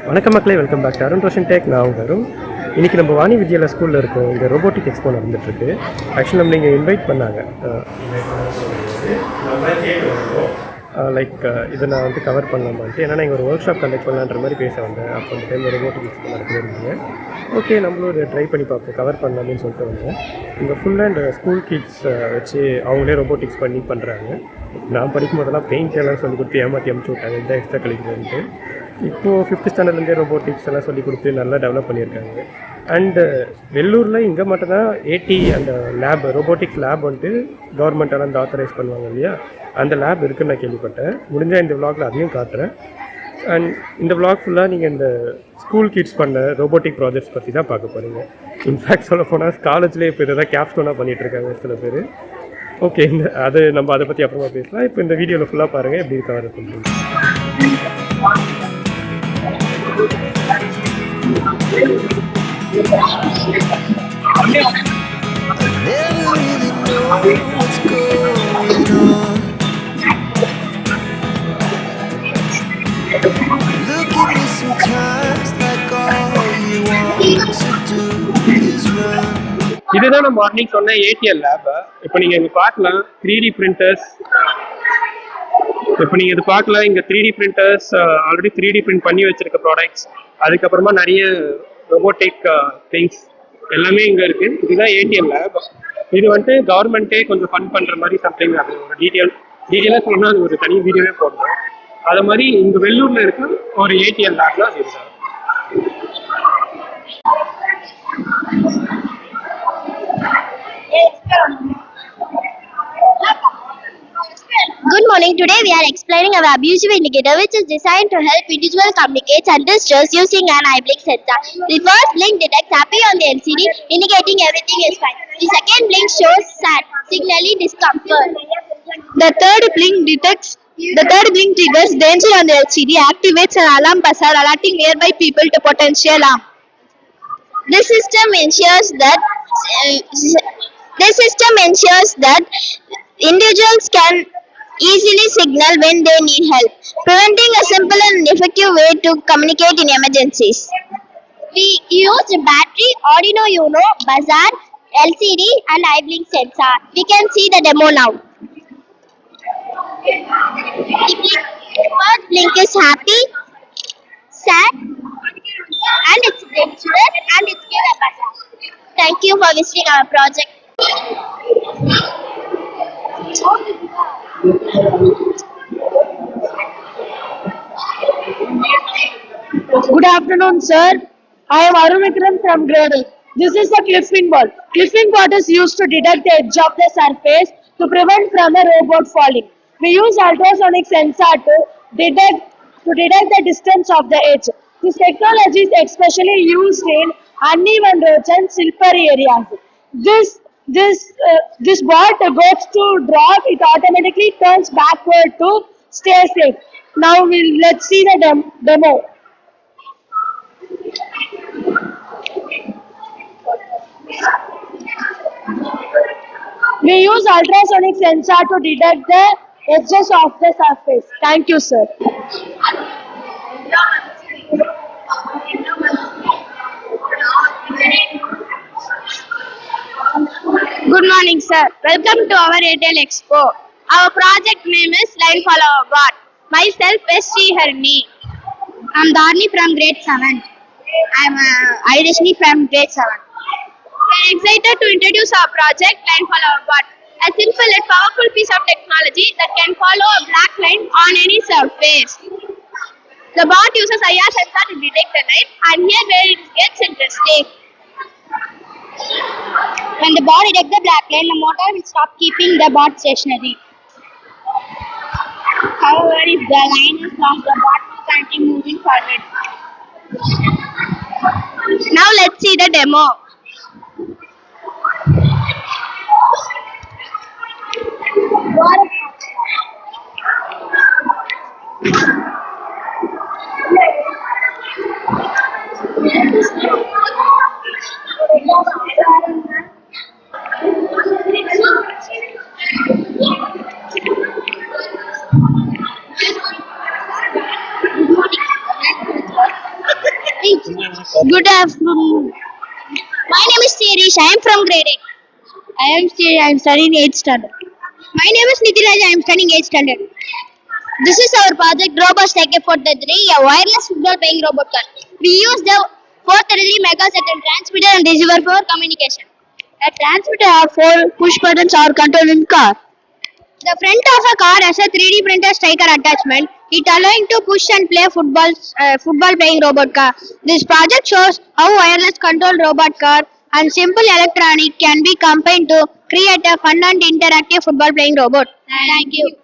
வணக்கம் மக்களே, welcome back to Arun Roshan tech. நான் வரும். இன்றைக்கி நம்ம வாணி வித்யாலயா ஸ்கூலில் இருக்கோம். இங்கே ரோபோட்டிக் எக்ஸ்போ நடந்துகிட்ருக்கு. ஆக்சுவலி நம்ம இங்கே இன்வைட் பண்ணாங்க. லைக் இதை நான் வந்து கவர் பண்ணலாமான்ட்டு, ஏன்னா இங்கே ஒரு ஒர்க் ஷாப் கண்டக்ட் பண்ணலான்ற மாதிரி பேச வந்தேன். அப்போ அந்த டைம் ரோபோட்டிக் எக்ஸ்போ நடக்குதுங்க. ஓகே, நம்மளும் ஒரு ட்ரை பண்ணி பார்ப்போம், கவர் பண்ணலாமேன்னு சொல்லிட்டு வந்தேன். இங்கே ஃபுல்லாக இந்த ஸ்கூல் கிட்ஸ் வச்சு அவங்களே ரோபோட்டிக்ஸ் பண்ணி பண்ணுறாங்க. நான் படிக்கும் போதெல்லாம் பெயிண்ட் எல்லாம் சொல்லி கொடுத்து ஏமாற்றி அமுச்சு விட்டாங்க, இந்த எக்ஸ்ட்ரா கலிக்குதுன்ட்டு. இப்போது 5th ஸ்டாண்டர்ட்லேருந்தே ரோபோட்டிக்ஸ் எல்லாம் சொல்லி கொடுத்து நல்லா டெவலப் பண்ணியிருக்காங்க. அண்டு வெள்ளூரில் இங்கே மட்டும்தான் ஏடி அந்த லேப், ரோபோட்டிக்ஸ் லேப் வந்துட்டு கவர்மெண்ட்டெல்லாம் இந்த ஆத்தரைஸ் பண்ணுவாங்க இல்லையா, அந்த லேப் இருக்குதுன்னு நான் கேள்விப்பட்டேன். முடிஞ்சால் இந்த விளாகில் அதையும் காட்டுறேன். அண்ட் இந்த விளாக் ஃபுல்லாக நீங்கள் இந்த ஸ்கூல் கிட்ஸ் பண்ண ரோபோட்டிக் ப்ராஜெக்ட்ஸ் பற்றி தான் பார்க்க போகிறீங்க. இன்ஃபேக்ட் சொல்ல போனால் காலேஜ்லேயே இப்போ இதை தான் கேப்ஸ்டோனாக பண்ணிகிட்ருக்காங்க சில பேர். ஓகே, அதை பற்றி அப்புறமா பேசலாம். இப்போ இந்த வீடியோவில் ஃபுல்லாக பாருங்கள் எப்படி கவர் பண்ணுறீங்க. இதுதான் நான் மார்னிங் சொன்ன ஏடிஎல் லேப். இப்போ நீங்கள் இங்கே பார்க்கலாம் 3D பிரிண்டர்ஸ். இப்போ நீங்கள் இது பார்க்கலாம், இங்கே 3D printers already 3D print பண்ணி வச்சிருக்க ப்ராடக்ட்ஸ், அதுக்கப்புறமா நிறைய ரோபோட்டிக் திங்ஸ் எல்லாமே இங்கே இருக்குது. இதுதான் ஏடிஎல் லேப். இது வந்துட்டு கவர்மெண்ட்டே கொஞ்சம் ஃபண்ட் பண்ணுற மாதிரி சம்திங். அது ஒரு டீட்டெயிலாக சொல்லணும்னா அது ஒரு தனி வீடியோவே போடணும். அது மாதிரி இங்கே வெள்ளூரில் இருக்க ஒரு ஏடிஎல் லேப்லாம் அது இருக்குது. Good morning. Today we are explaining our abusive indicator, which is designed to help individual communicate under stress using an eye blink sensor. The first blink detects happy on the LCD, indicating everything is fine. The second blink shows sad, signaling discomfort. The third blink triggers danger on the LCD, activates an alarm buzzer, alerting nearby people to potential harm. This system ensures that individuals can easily signal when they need help, preventing a simple and effective way to communicate in emergencies. We used battery, Arduino Uno, buzzer, LCD and eye blink sensor. We can see the demo now. The first blink is happy, sad, and it's dangerous, and it's give a buzzer. Thank you for visiting our project. Good afternoon, sir. I am Arun Vikram from grade 8. This is the clipping board. Clipping board is used to detect the edge of the surface to prevent from a robot falling. We use ultrasonic sensor to detect the distance of the edge. This technology is especially used in uneven roads and slippery areas. This board goes to drop, it automatically turns backward to stay safe. Now let's see the demo. We use ultrasonic sensor to detect the edges of the surface. Thank you, sir. Good morning, sir. Welcome to our ATL Expo. Our project name is Line Follower Bot. Myself is Sriharni. I'm Dharni from grade 7. I'm Aidashni from grade 7. We are excited to introduce our project Line Follower Bot, a simple yet powerful piece of technology that can follow a black line on any surface. The bot uses IR sensor to detect the line, and here where it gets interesting. When the bot detects the black line, the motor will stop keeping the bot stationary. However, if the line is crossed, the bot will continue moving forward. Now let's see the demo. Good afternoon. My name is Cherish. I am from grade 8. I am Cherish. I am studying 8th standard. My name is Nitiraj. I am studying 8th standard. This is our project Robust AK-43, a wireless football playing robot car. We use the 430 megaset and transmitter and receiver for communication. A transmitter has 4 push buttons or control in car. The front of a car has a 3D printer striker attachment. It allowing to push and play football playing robot car. This project shows how wireless controlled robot car and simple electronic can be combined to create a fun and interactive football playing robot. Thank you.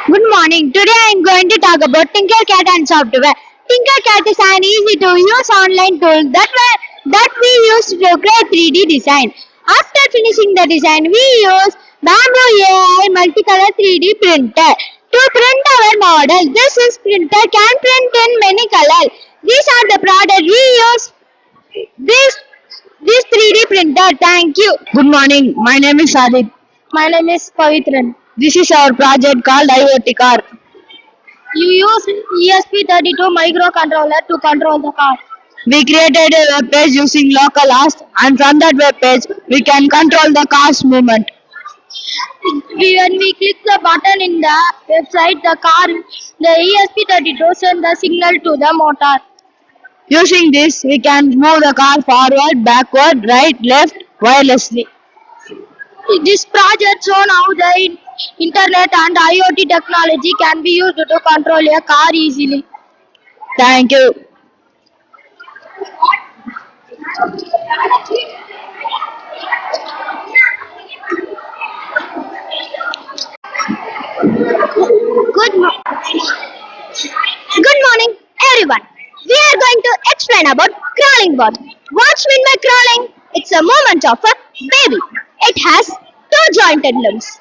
Good morning. Today I am going to talk about Tinkercad and software. Tinkercad is an easy to use online tool that we use to create 3D design. After finishing the design, we use Bamboo AI multicolor 3D printer to print our model. This printer can print in many colors. These are the products we use. This 3D printer. Thank you. Good morning. My name is Adit. My name is Pavitran. This is our project called IoT car. You use ESP32 microcontroller to control the car. We created a web page using local host, and from that web page, we can control the car's movement. When we click the button in the website, the ESP32 sends the signal to the motor. Using this, we can move the car forward, backward, right, left, wirelessly. This project shows how the internet and IoT technology can be used to control a car easily. Thank you. Good morning, everyone. We are going to explain about crawling ball. What's meant by crawling? It's a movement of a baby. It has two jointed limbs.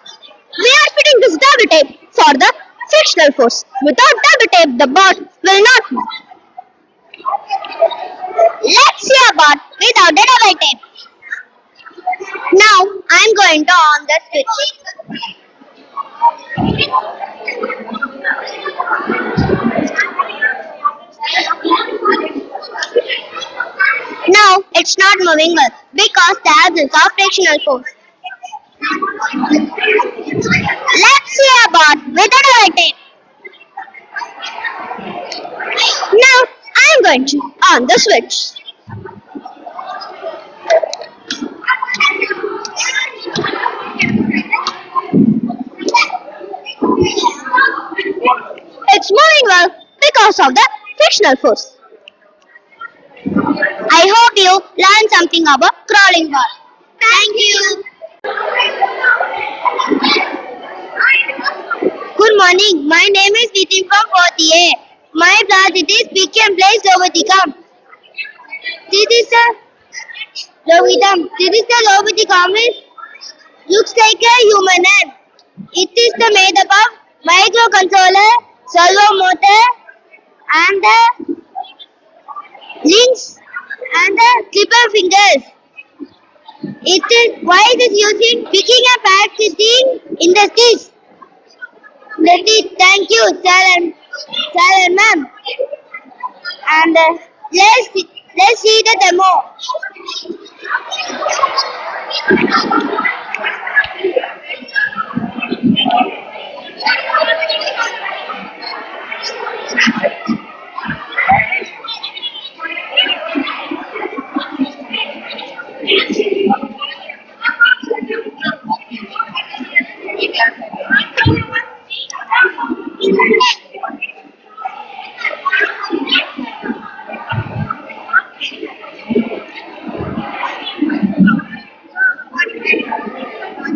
We are fitting this double tape for the frictional force. Without double tape, the ball will not move. Let's see a ball without the double tape. Now I'm going to on the switch. Now it's not moving well because the absence of frictional force. Let's see about with a double tape. Now I am going to on the switch. It's moving well because of the frictional force. I hope you learned something about crawling ball. Thank you. Good morning. My name is Nitin from 4th A. My project is pick and place roboticum. This is a roboticum. Looks like a human hand. It is made up of microcontroller, servo motor, and the links and the clipper fingers. Why it is using picking and practicing in the streets. Thank you, sir and ma'am. And let's see the demo.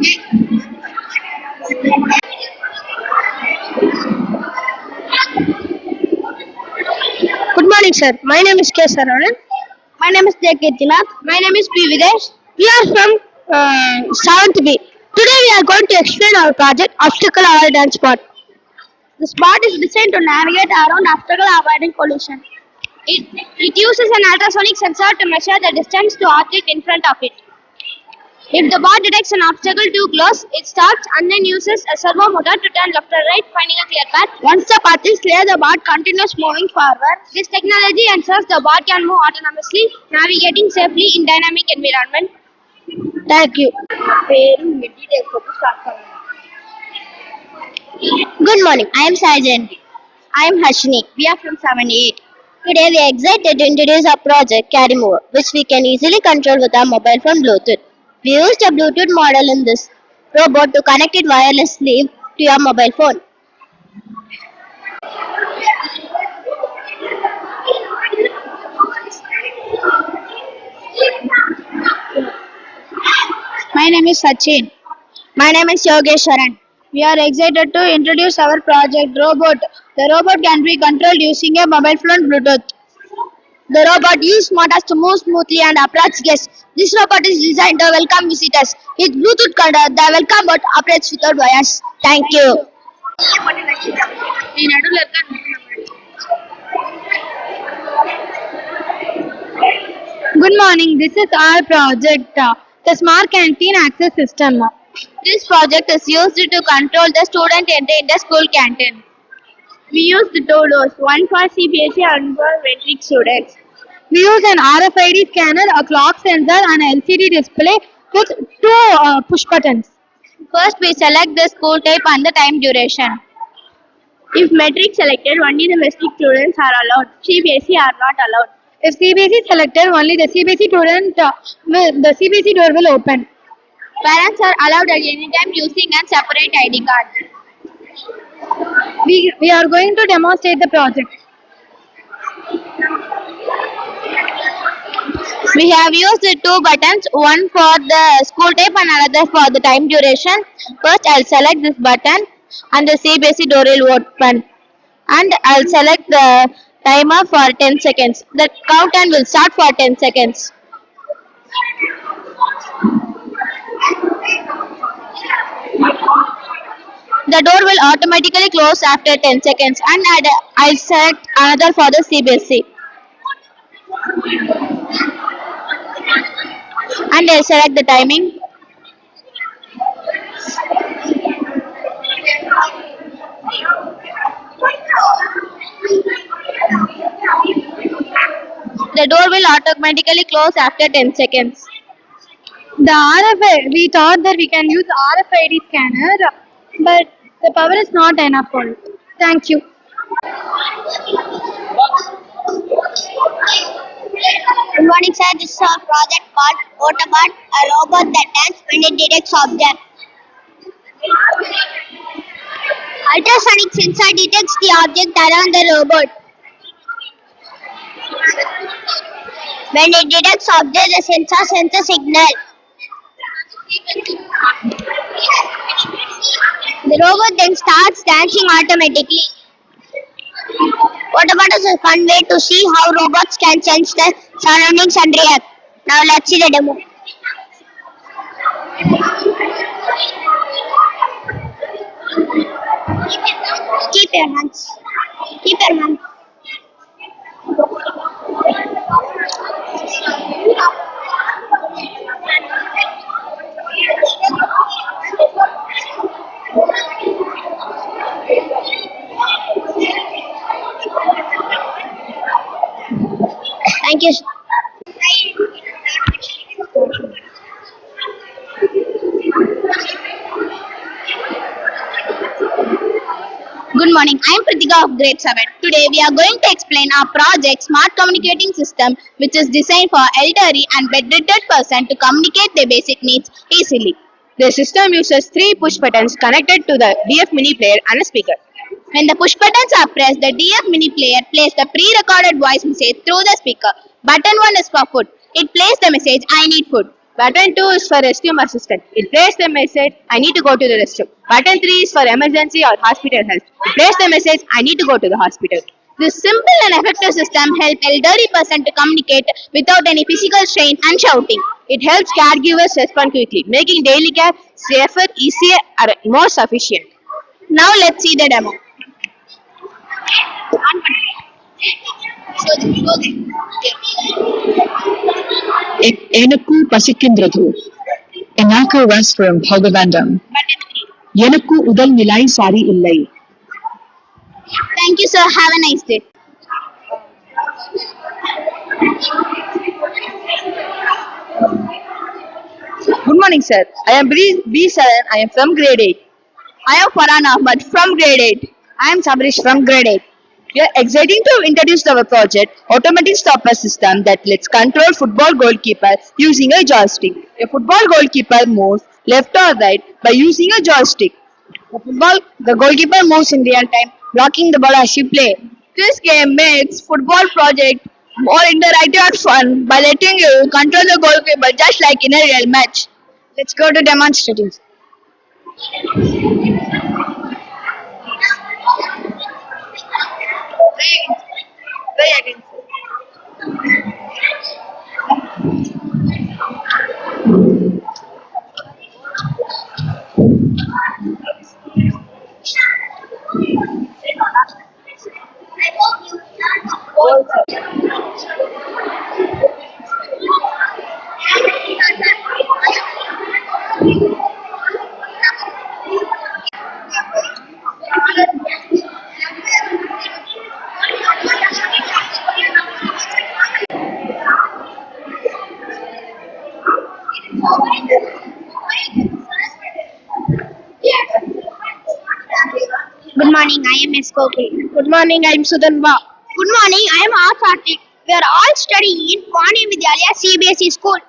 Good morning, sir. My name is K. Saranan. My name is J. Kirtinath. My name is P. Videsh. We are from 7th B. Today we are going to explain our project, Obstacle Avoidance Spot. The spot is designed to navigate around obstacle avoiding collision. It uses an ultrasonic sensor to measure the distance to object in front of it. If the bot detects an obstacle too close, it stops and then uses a servo motor to turn left or right, finding a clear path. Once the path is clear, the bot continues moving forward. This technology ensures the bot can move autonomously, navigating safely in dynamic environment. Thank you. Good morning. I am Sajan. I am Hashini. We are from 78. Today we are excited to introduce our project Carry Mover, which we can easily control with our mobile phone Bluetooth. We used a Bluetooth model in this robot to connect it wirelessly to your mobile phone. My name is Sachin. My name is Yogeshwaran. We are excited to introduce our project robot. The robot can be controlled using a mobile phone Bluetooth. The robot uses motors to move smoothly and approach guests. This robot is designed to welcome visitors. With Bluetooth control, the welcome bot operates without wires. Thank you. Good morning. This is our project, the Smart Canteen Access System. This project is used to control the student entry in the school canteen. We use the two doors, one for CBSE and for metric students. We use an RFID scanner, a clock sensor, and an LCD display with two push buttons. First, we select the school type and the time duration. If metric selected, only the metric students are allowed. CBSE are not allowed. If CBSE selected, only the CBSE student, the CBSE door will open. Parents are allowed at any time using a separate ID card. We are going to demonstrate the project. We have used the two buttons, one for the school type and another for the time duration. First, I'll select this button and the CBSE door will open. And I'll select the timer for 10 seconds. The countdown will start for 10 seconds. The door will automatically close after 10 seconds and I'll select another for the CBSE. And I'll select the timing. The door will automatically close after 10 seconds. The RFID, we thought that we can use RFID scanner, but the power is not enough for it. Thank you. Good morning, sir. This is our project called Autobot, a robot that turns when it detects objects. Ultrasonic sensor detects the object around the robot. When it detects object, the sensor sends a signal. The robot then starts dancing automatically. Autobot is a fun way to see how robots can sense the surroundings and react. Now let's see the demo. Keep your hands. Keep your hands. Thank you. Good morning, I am Kritika of grade 7. Today we are going to explain our project Smart Communicating System, which is designed for elderly and bedridden person to communicate their basic needs easily. The system uses 3 push buttons connected to the DF mini player and a speaker. When the push buttons are pressed, the DF mini player plays the pre-recorded voice message through the speaker. Button 1 is for food. It plays the message, I need food. Button 2 is for restroom assistant. It plays the message, I need to go to the restroom. Button 3 is for emergency or hospital help. It plays the message, I need to go to the hospital. This simple and effective system helps elderly person to communicate without any physical strain and shouting. It helps caregivers respond quickly, making daily care safer, easier, and more sufficient. Now let's see the demo. எனக்கு பசிக்கின்றது. எனக்கு restroom போக வேண்டும். எனக்கு உடல் நிலை சரி இல்லை. Thank you, sir. Have a nice day. Good morning, sir. I am B7. I am from grade 8. I am Farhan Ahmad from grade 8. I am Sabrish from grade 8. We are excited to introduce our project, automatic stopper system that lets control football goalkeeper using a joystick. A football goalkeeper moves left or right by using a joystick. The goalkeeper moves in real time, blocking the ball as you play. This game makes football project more interactive and fun by letting you control the goalkeeper just like in a real match. Let's go to demonstrating. Good morning, I am S. Kokul. Good morning, I am Sudanba. Good morning, I am R. Karthik. We are all studying in Pwani Vidyalaya CBSE school.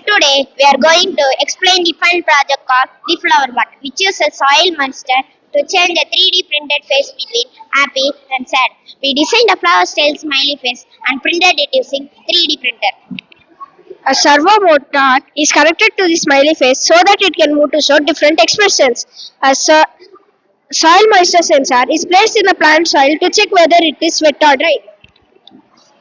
Today, we are going to explain the fun project called the flower bud, which is a soil monster to change a 3D printed face between happy and sad. We designed a flower style smiley face and printed it using 3D printer. A servo motor is connected to the smiley face so that it can move to show different expressions. A soil moisture sensor is placed in the plant soil to check whether it is wet or dry.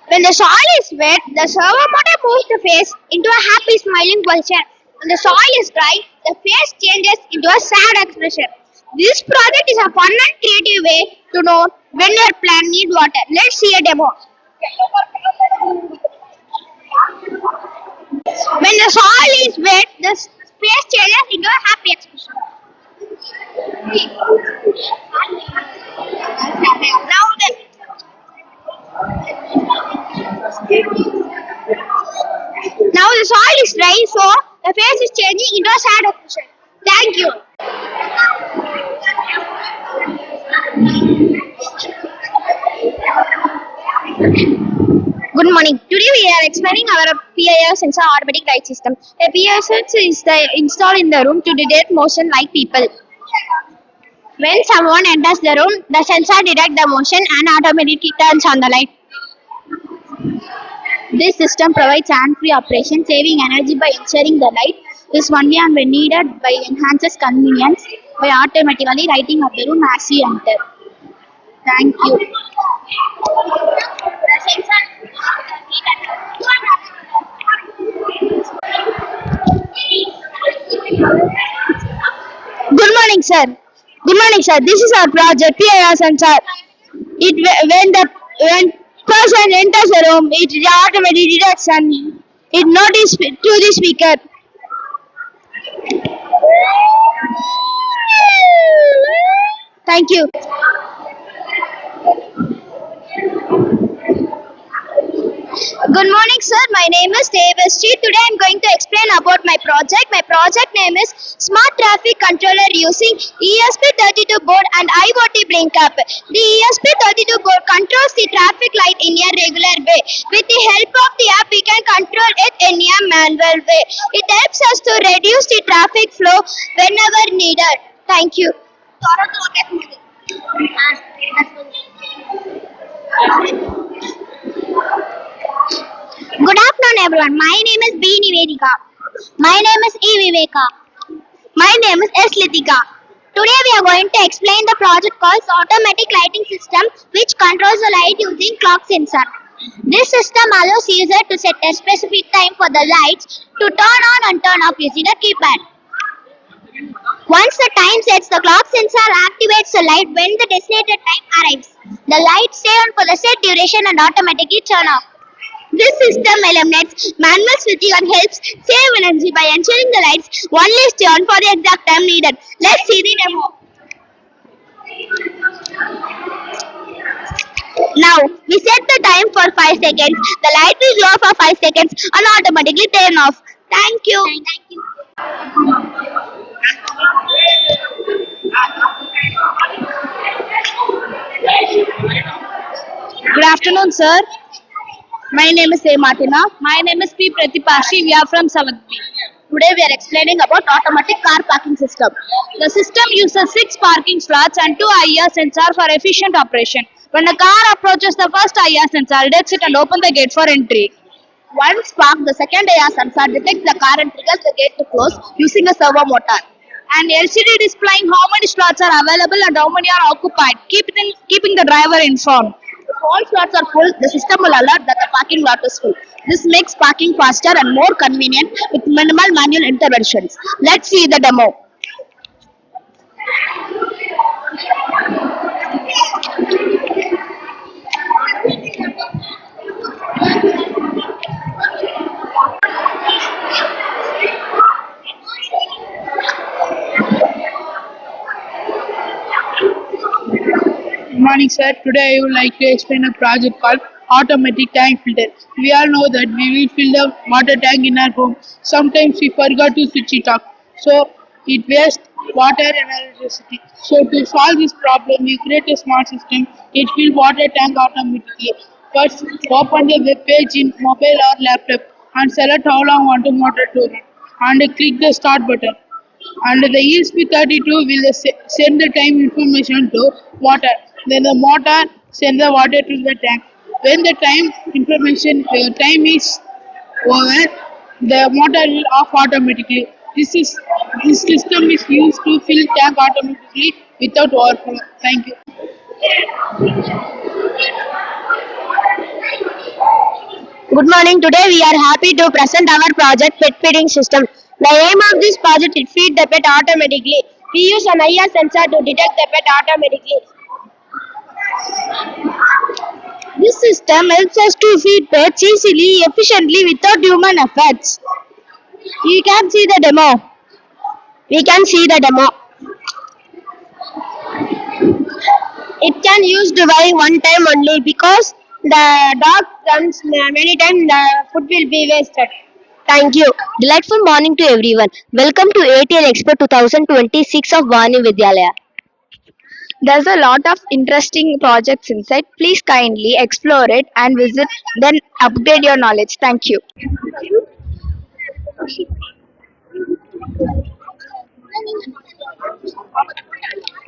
When the soil is wet, the servo motor moves the face into a happy smiling position. When the soil is dry, the face changes into a sad expression. This project is a fun and creative way to know when your plant needs water. Let's see a demo. When the soil is wet, the face changes into a happy expression. Now the soil is dry, so the face is changing into a sad expression. Thank you. Good morning. Today we are explaining our PIR sensor automatic light system. A PIR sensor is installed in the room to detect motion like people. When someone enters the room, the sensor detects the motion and automatically turns on the light. This system provides hand-free operation, saving energy by ensuring the light is only on when needed, by enhances convenience by automatically lighting up the room as you enter. Thank you. Good morning, sir. Good morning, sir. This is our project PIR sensor. When person enters the room, it automatically detects and it notices to the speaker. Thank you. Good morning, sir. My name is Devasri. Today I am going to explain about my project. My project name is Smart Traffic Controller using ESP32 board and IoT Blink app. The ESP32 board controls the traffic light in a regular way. With the help of the app, we can control it in a manual way. It helps us to reduce the traffic flow whenever needed. Thank you. Good afternoon, everyone. My name is B. Nivedika. My name is E. Viveka. My name is S. Litika. Today we are going to explain the project called Automatic Lighting System, which controls the light using clock sensor. This system allows user to set a specific time for the lights to turn on and turn off using a keypad. Once the time sets, the clock sensor activates the light when the designated time arrives. The lights stay on for the set duration and automatically turn off. This system eliminates manual switching and helps save energy by ensuring the lights only stay on for the exact time needed. Let's see the demo. Now, we set the time for 5 seconds. The light will glow for 5 seconds and automatically turn off. Thank you. Thank you. Good afternoon, sir. My name is A. Martina. My name is P. Pratipashi. We are from 7th B. Today we are explaining about automatic car parking system. The system uses 6 parking slots and 2 IR sensor for efficient operation. When a car approaches the first IR sensor, detects it and opens the gate for entry. Once parked, the second IR sensor detects the car and triggers the gate to close using a servo motor. An LCD displaying how many slots are available and how many are occupied, keeping the driver informed. If all slots are full, the system will alert that the parking lot is full. This makes parking faster and more convenient with minimal manual interventions. Let's see the demo. Good morning, sir. Today I would like to explain a project called Automatic Tank Filter. We all know that we will fill the water tank in our home. Sometimes we forgot to switch it off, so it wastes water and electricity. So to solve this problem, we create a smart system. It fills water tank automatically. First, open the web page in mobile or laptop and select how long want the motor to run, and click the start button. And the ESP32 will send the time information to water. Then the motor send the water to the tank. When the time is over, the motor will off automatically. This system is used to fill tank automatically without overflow. Thank you. Good morning. Today we are happy to present our project pet feeding system. The aim of this project is feed the pet automatically. We use an IR sensor to detect the pet automatically. This system helps us to feed pets easily, efficiently without human efforts. You can see the demo. We can see the demo. It can used by one time only because the dog runs many times the food will be wasted. Thank you. Delightful morning to everyone. Welcome to ATL Expo 2026 of Vani Vidyalaya. There's a lot of interesting projects inside. Please kindly explore it and visit, then upgrade your knowledge. Thank you.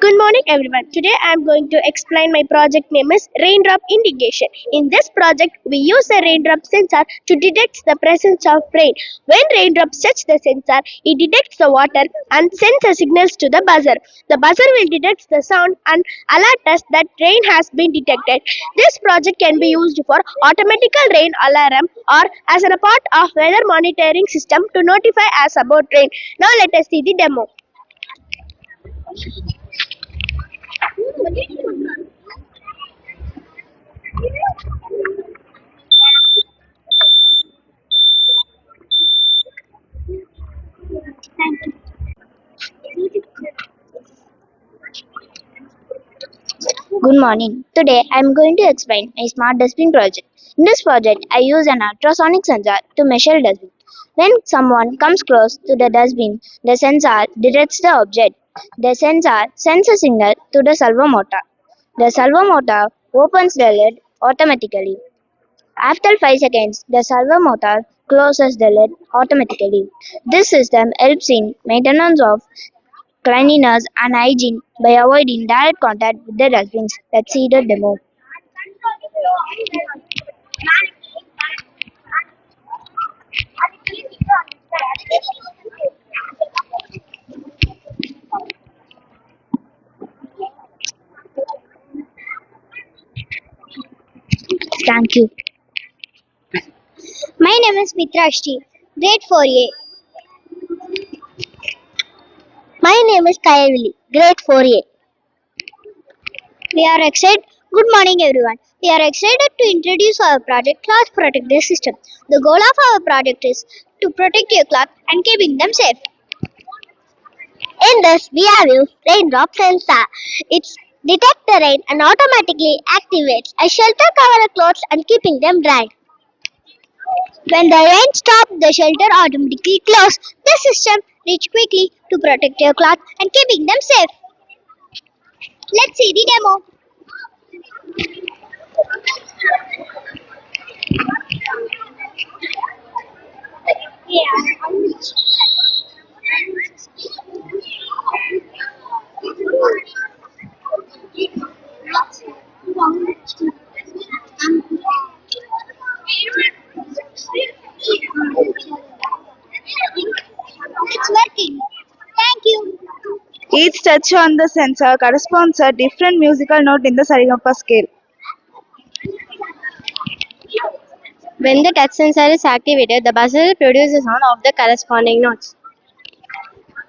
Good morning everyone. Today I am going to explain my project name is Raindrop Indication. In this project we use a raindrop sensor to detect the presence of rain. When raindrops touch the sensor, it detects the water and sends a signals to the buzzer. The buzzer will detect the sound and alert us that rain has been detected. This project can be used for automatical rain alarm or as a part of weather monitoring system to notify us about rain. Now let us see the demo. Good morning. Today I am going to explain my smart dustbin project. In this project, I use an ultrasonic sensor to measure dustbin. When someone comes close to the dustbin, the sensor detects the object. The sensor sends a signal to the servo motor. The servo motor opens the lid automatically. After 5 seconds, the servo motor closes the lid automatically. This system helps in maintenance of cleanliness and hygiene by avoiding direct contact with the dustbins. Let's see the demo. Thank you. My name is Mitra Ashti, grade 4A. My name is Kayavili, grade 4A. We are excited. Good morning, everyone. We are excited to introduce our project Cloth Protector System. The goal of our project is to protect your cloth and keeping them safe. In this, we have used raindrop sensor. It detects the rain and automatically activates a shelter cover the clothes and keeping them dry. When the rain stops, the shelter automatically closes. The system reaches quickly to protect your cloth and keeping them safe. Let's see the demo. It's working. Thank you. Each touch on the sensor corresponds a different musical note in the Saregama scale. When the touch sensor is activated, the buzzer produces sound of the corresponding notes.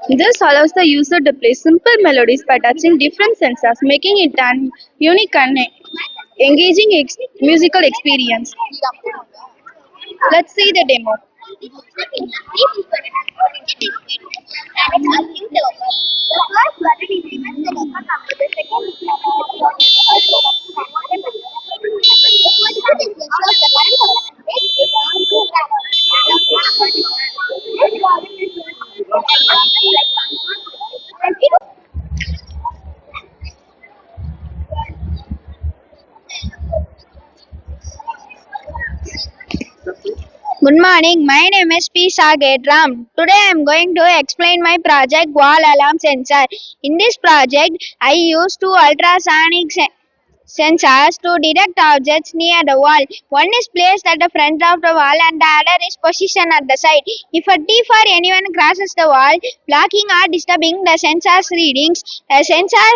This allows the user to play simple melodies by touching different sensors, making it an unique and engaging musical experience. Let's see the demo. Good morning, my name is P. Saget Ram. Today I am going to explain my project Wall Alarm Sensor. In this project, I use two ultrasonic sensors to detect objects near the wall. One is placed at the front of the wall and the other is positioned at the side. If a thief or anyone crosses the wall, blocking or disturbing the sensor's readings, the sensor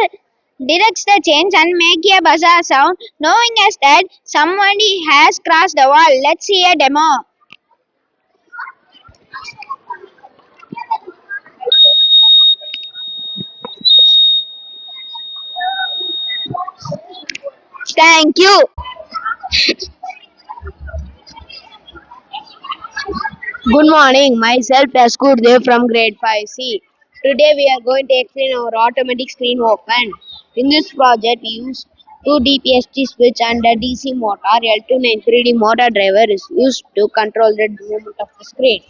detects the change and make a buzzer sound, knowing us that somebody has crossed the wall. Let's see a demo. Thank you. Good morning, myself Taskur Dev from grade 5C. Today we are going to explain our automatic screen open. In this project, we use two DPST switch and a DC motor. L293D motor driver is used to control the movement of the screen.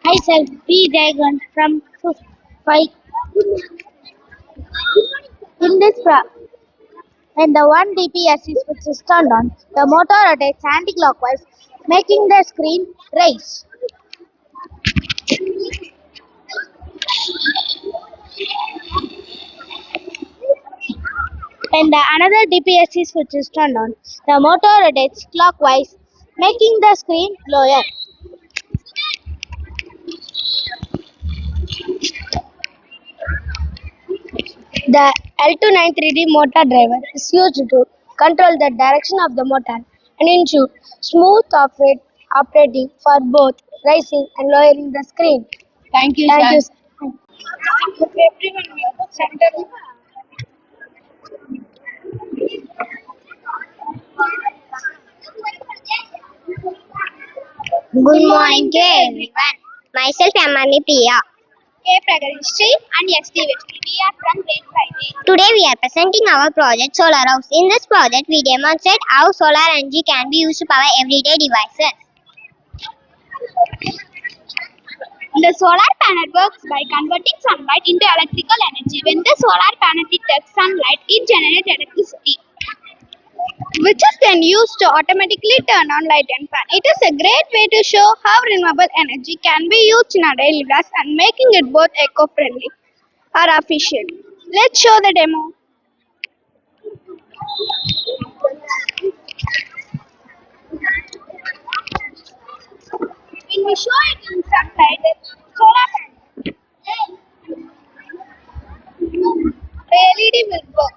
Myself P. Jagan from 5. In this when the one DPSC switch is turned on, the motor rotates anti-clockwise, making the screen raise. When the another DPSC switch is turned on, the motor rotates clockwise, making the screen lower. The L293D motor driver is used to control the direction of the motor and ensure smooth operating for both raising and lowering the screen. Thank you, Thank you. sir. Everyone, center. Good morning to everyone. Myself Amani Priya. K. Pragarishri and S. D. Vishnu. We are from grade 5A. Today we are presenting our project Solar House. In this project we demonstrate how solar energy can be used to power everyday devices. The solar panel works by converting sunlight into electrical energy. When the solar panel detects sunlight, it generates electricity, which is then used to automatically turn on light and fan. It is a great way to show how renewable energy can be used in our daily lives and making it both eco-friendly or efficient. Let's show the demo. Can we show it in sunlight? Solar panel. The LED will work.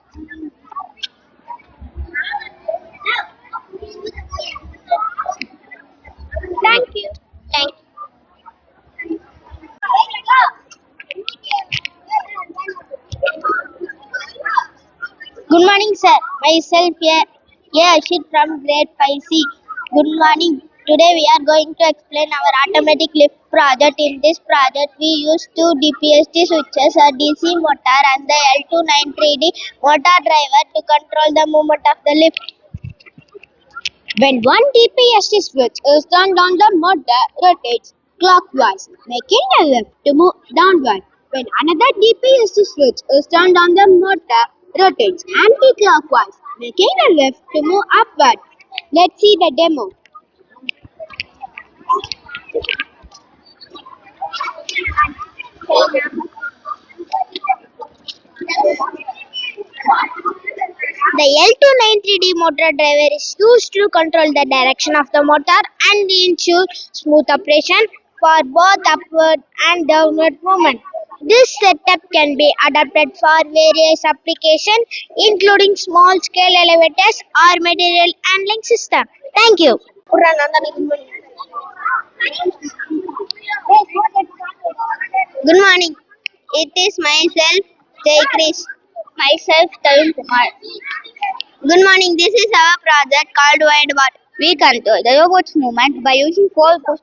Thank you. Thank you. Good morning, sir. Myself here. Yeah, Ashit from grade 5C. Good morning. Today we are going to explain our automatic lift project. In this project, we use two DPST switches, a DC motor and the L293D motor driver to control the movement of the lift. When one DPST switch is turned on, the motor rotates clockwise, making the lift to move downward. When another DPST switch is turned on, the motor rotates anti-clockwise, making the lift to move upward. Let's see the demo. The L293D motor driver is used to control the direction of the motor and ensure smooth operation for both upward and downward movement. This setup can be adapted for various applications, including small-scale elevators or material handling system. Thank you. Good morning. It is myself, Jay Krish. Myself, Tarun Kumar. Good morning. This is our project called WideBot. We control the robot's movement by using four push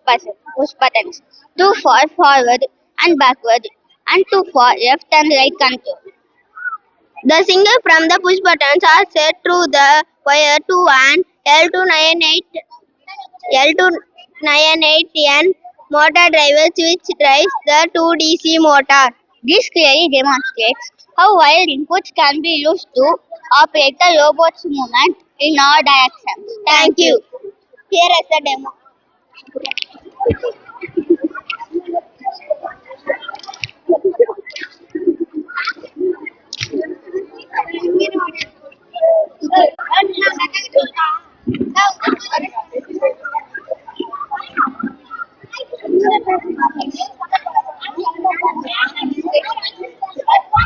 buttons. Two for forward and backward, and two for left and right control. The signal from the push buttons are set through the wire to an L298N motor driver which drives the 2 DC motor. This clearly demonstrates how wire inputs can be used to operate the robot's movement in all directions. Thank you. Here is the demo.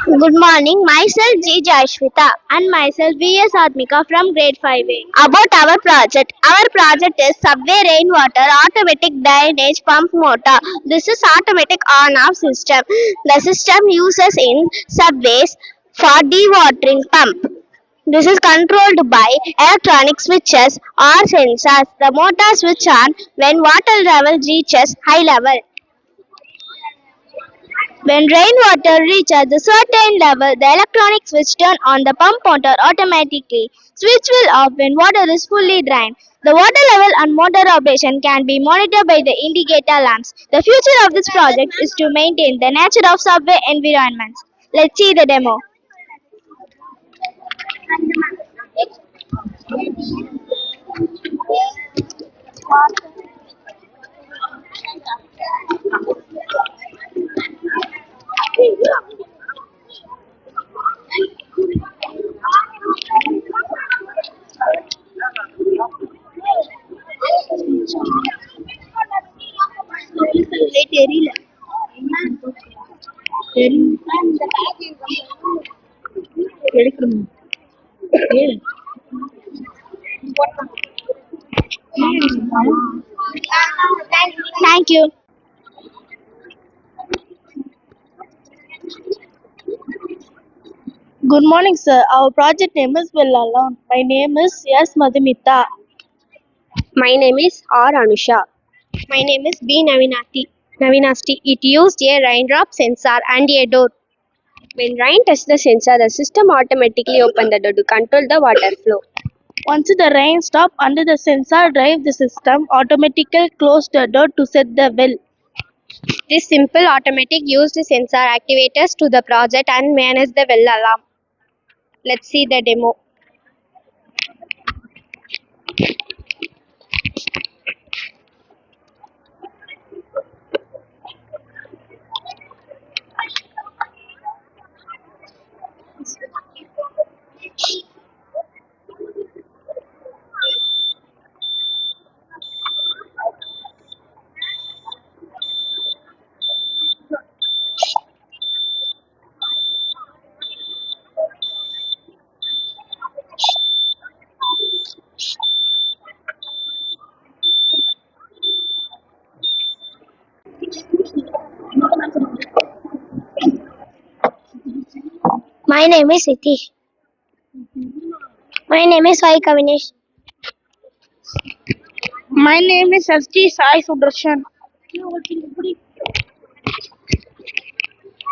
Good morning, myself G. Jashvita and myself V.S. Atmika from grade 5A. About our project. Our project is subway rainwater automatic drainage pump motor. This is automatic on-off system. The system uses in subways for dewatering pump. This is controlled by electronic switches or sensors. The motor switch on when water level reaches high level. When rainwater reaches a certain level, the electronic switch turns on the pump motor automatically. Switch will off when water is fully drained. The water level and motor operation can be monitored by the indicator lamps. The future of this project is to maintain the nature of subway environments. Let's see the demo. Thank you. Good morning, sir. Our project name is Well Alone. My name is S. Madhumita. My name is R. Anusha. My name is B. Navinasti. It used a raindrop sensor and a door. When rain touched the sensor, the system automatically opened the door to control the water flow. Once the rain stopped under the sensor drive, the system automatically closed the door to set the well. This simple automatic used sensor activators to the project and managed the well alarm. Let's see the demo. My name is Sitish. My name is Sai Kavinesh. My name is S.T. Sai Sudarshan.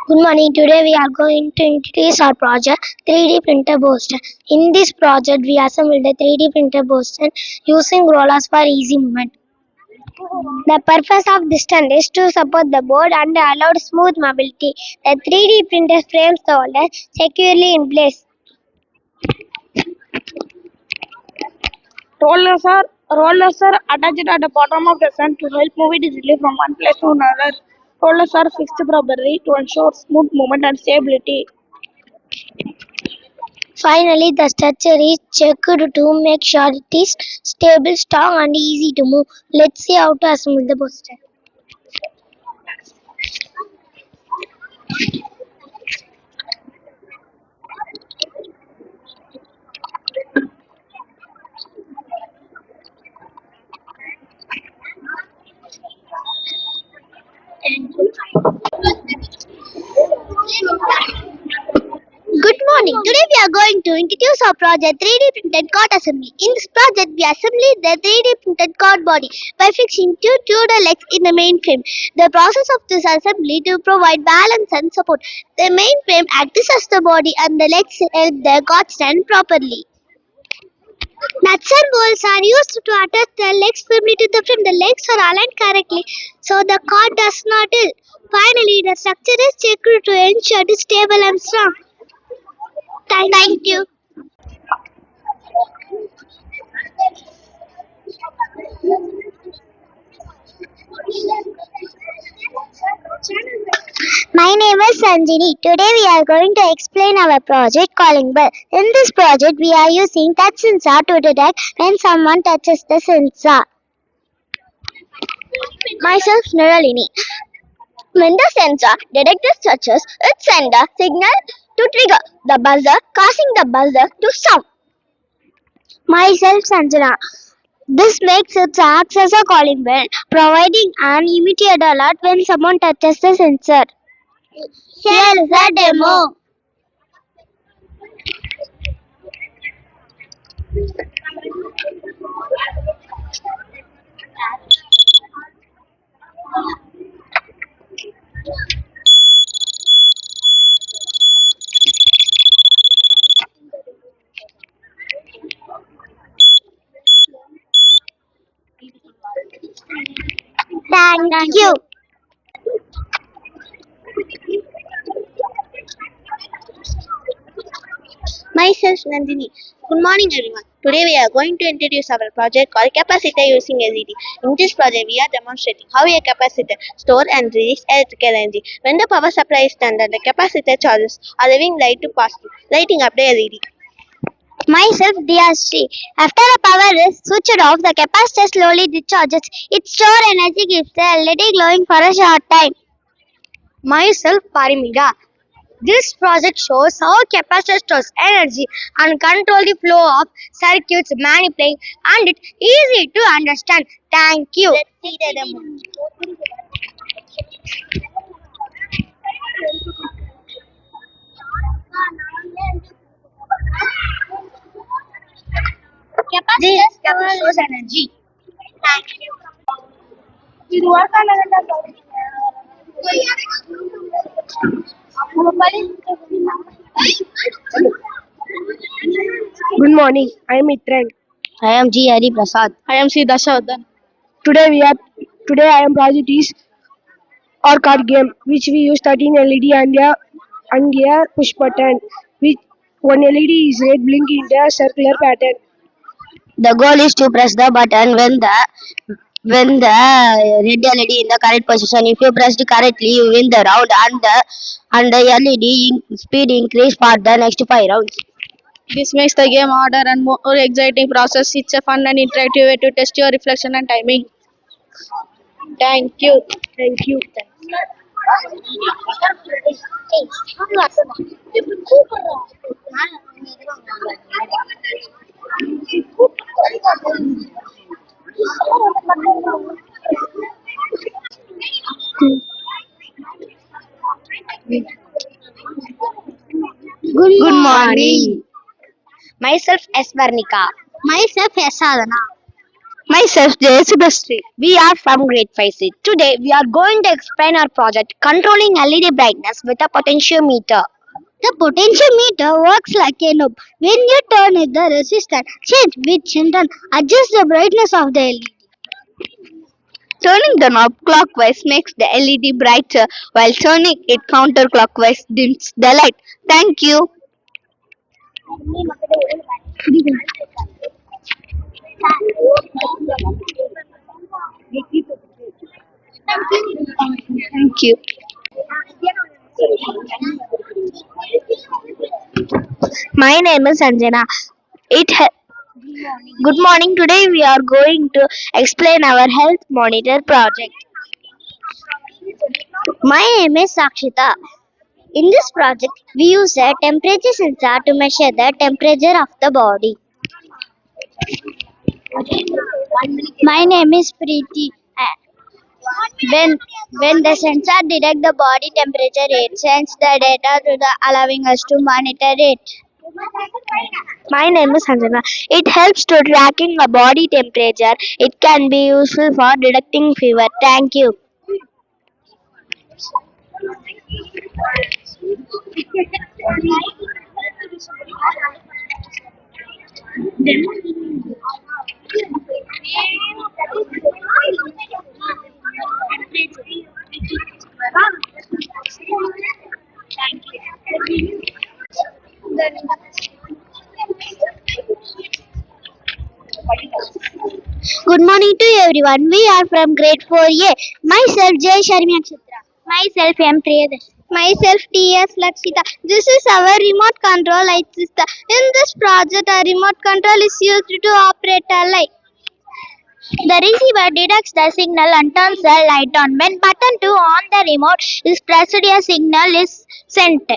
Good morning. Today we are going to introduce our project 3D printer booster. In this project, we assembled a 3D printer booster using rollers for easy movement. The purpose of this stand is to support the board and allow smooth mobility. The 3D printer frames the holder securely in place. Rollers are attached at the bottom of the stand to help move it easily from one place to another. Rollers are fixed properly to ensure smooth movement and stability. Finally, the structure is checked to make sure it is stable, strong, and easy to move. Let's see how to assemble the booster. Good morning. Today we are going to introduce our project 3D printed card assembly. In this project, we assembled the 3D printed card body by fixing two Tudor legs in the main frame. The process of this assembly to provide balance and support. The main frame acts as the body and the legs help the card stand properly. Nuts and bolts are used to attach the legs firmly to the frame. The legs are aligned correctly so the card does not tilt. Finally, the structure is checked to ensure it is stable and strong. Thank you. My name is Sanjini. Today we are going to explain our project calling bell. In this project, we are using touch sensor to detect when someone touches the sensor. Myself, Nuralini. When the sensor detects the touches, it sends a signal to trigger the buzzer, causing the buzzer to sound. Myself, Sanjana. This makes it act as a calling bell, providing an immediate alert when someone touches the sensor. Here is a demo. Thank you. Myself Nandini. Good morning everyone. Today we are going to introduce our project called capacitor using LED. In this project we are demonstrating how a capacitor stores and releases electrical energy. When the power supply is turned on, the capacitor charges, allowing light to pass through, lighting up the LED. Myself Diyasri. After the power is switched off, the capacitor slowly discharges. Its stored energy keeps the LED glowing for a short time. Myself Parimida. This project shows how capacitor stores energy and control the flow of circuits manipulating and it's easy to understand. Thank you. Let's see the demo. Capacitor stores energy. Thank you. Good morning. I am Mitran. I am G. Hari Prasad. I am C. Dashavardan. Today I am project is or card game which we use 13 LED and a push button. Which one LED is red blinking in a circular pattern. The goal is to press the button when the red LED in the correct position. If you press it correctly, you win the round and the LED speed increase for the next 5 rounds. This makes the game harder and more exciting process. It's a fun and interactive way to test your reflection and timing. Thank you. Thank you. Good morning. Myself S. Varnika. Myself S. Sadhana. Myself J. Subhastri. We are from grade 5C. Today we are going to explain our project controlling LED brightness with a potentiometer. The potentiometer works like a knob. When you turn it, the resistance change which in turn adjusts the brightness of the LED. Turning the knob clockwise makes the LED brighter, while turning it counterclockwise dims the light. Thank you. Thank you. My name is Sanjana. It ha- Good morning. Today we are going to explain our health monitor project. My name is Sakshita. In this project, we use a temperature sensor to measure the temperature of the body. My name is Preeti. When the sensor detects the body temperature, it sends the data to the allowing us to monitor it. My name is Sanjana. It helps to tracking a body temperature. It can be useful for detecting fever. Thank you. Good morning to everyone. We are from grade 4A. Myself J. Sharmi Akshatra. Myself M. Priyadarshi. Myself T.S. Lakshita. This is our remote control light system. In this project, a remote control is used to operate a light. The receiver detects the signal and turns the light on. When button 2 on the remote is pressed, a signal is sent.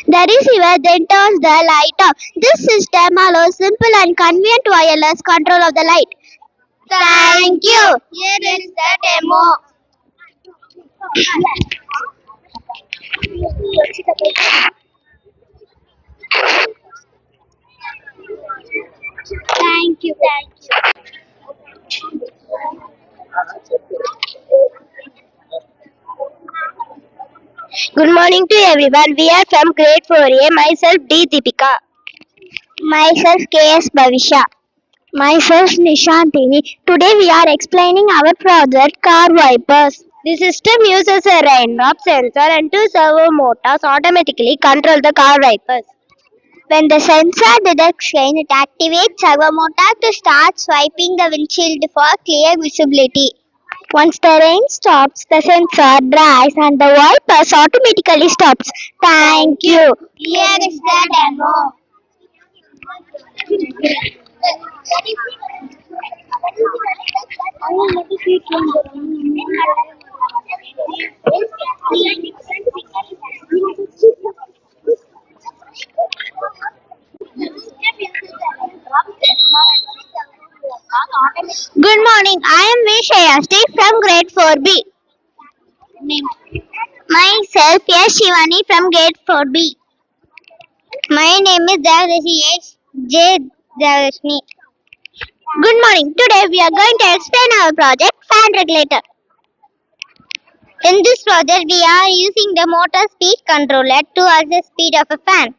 The receiver then turns the light off. This system allows simple and convenient wireless control of the light. Thank you. Here is the demo. Thank you. Good morning to everyone. We are from grade 4A. Myself D. Deepika. Myself K.S. Bhavisha. Myself Nishantini. Today we are explaining our project car wipers. The system uses a raindrop sensor and two servo motors automatically control the car wipers. When the sensor detects rain, it activates servo motor to start swiping the windshield for clear visibility. Once the rain stops, the sensor dries and the wipers automatically stops. Thank you. Here is the demo. Good morning. I am Vishayasti from grade 4B. Myself, yes, Shivani from grade 4B. My name is Devdasi H. J. Devdasni. Good morning. Today we are going to explain our project fan regulator. In this project, we are using the motor speed controller to adjust speed of a fan.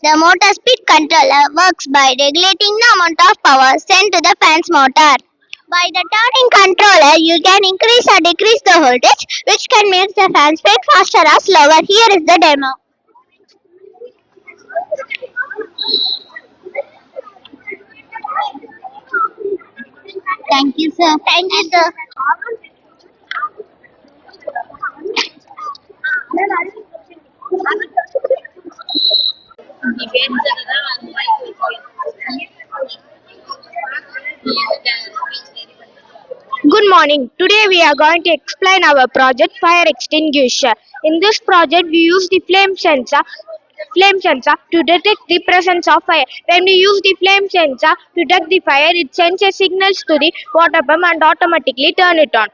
The motor speed controller works by regulating the amount of power sent to the fan's motor. By the turning controller, you can increase or decrease the voltage, which can make the fan spin faster or slower. Here is the demo. Thank you, sir. Thank you, sir. Good morning. Today we are going to explain our project fire extinguisher. In this project we use the flame sensor to detect the presence of fire. When we use the flame sensor to detect the fire, it sends a signal to the water pump and automatically turn it on.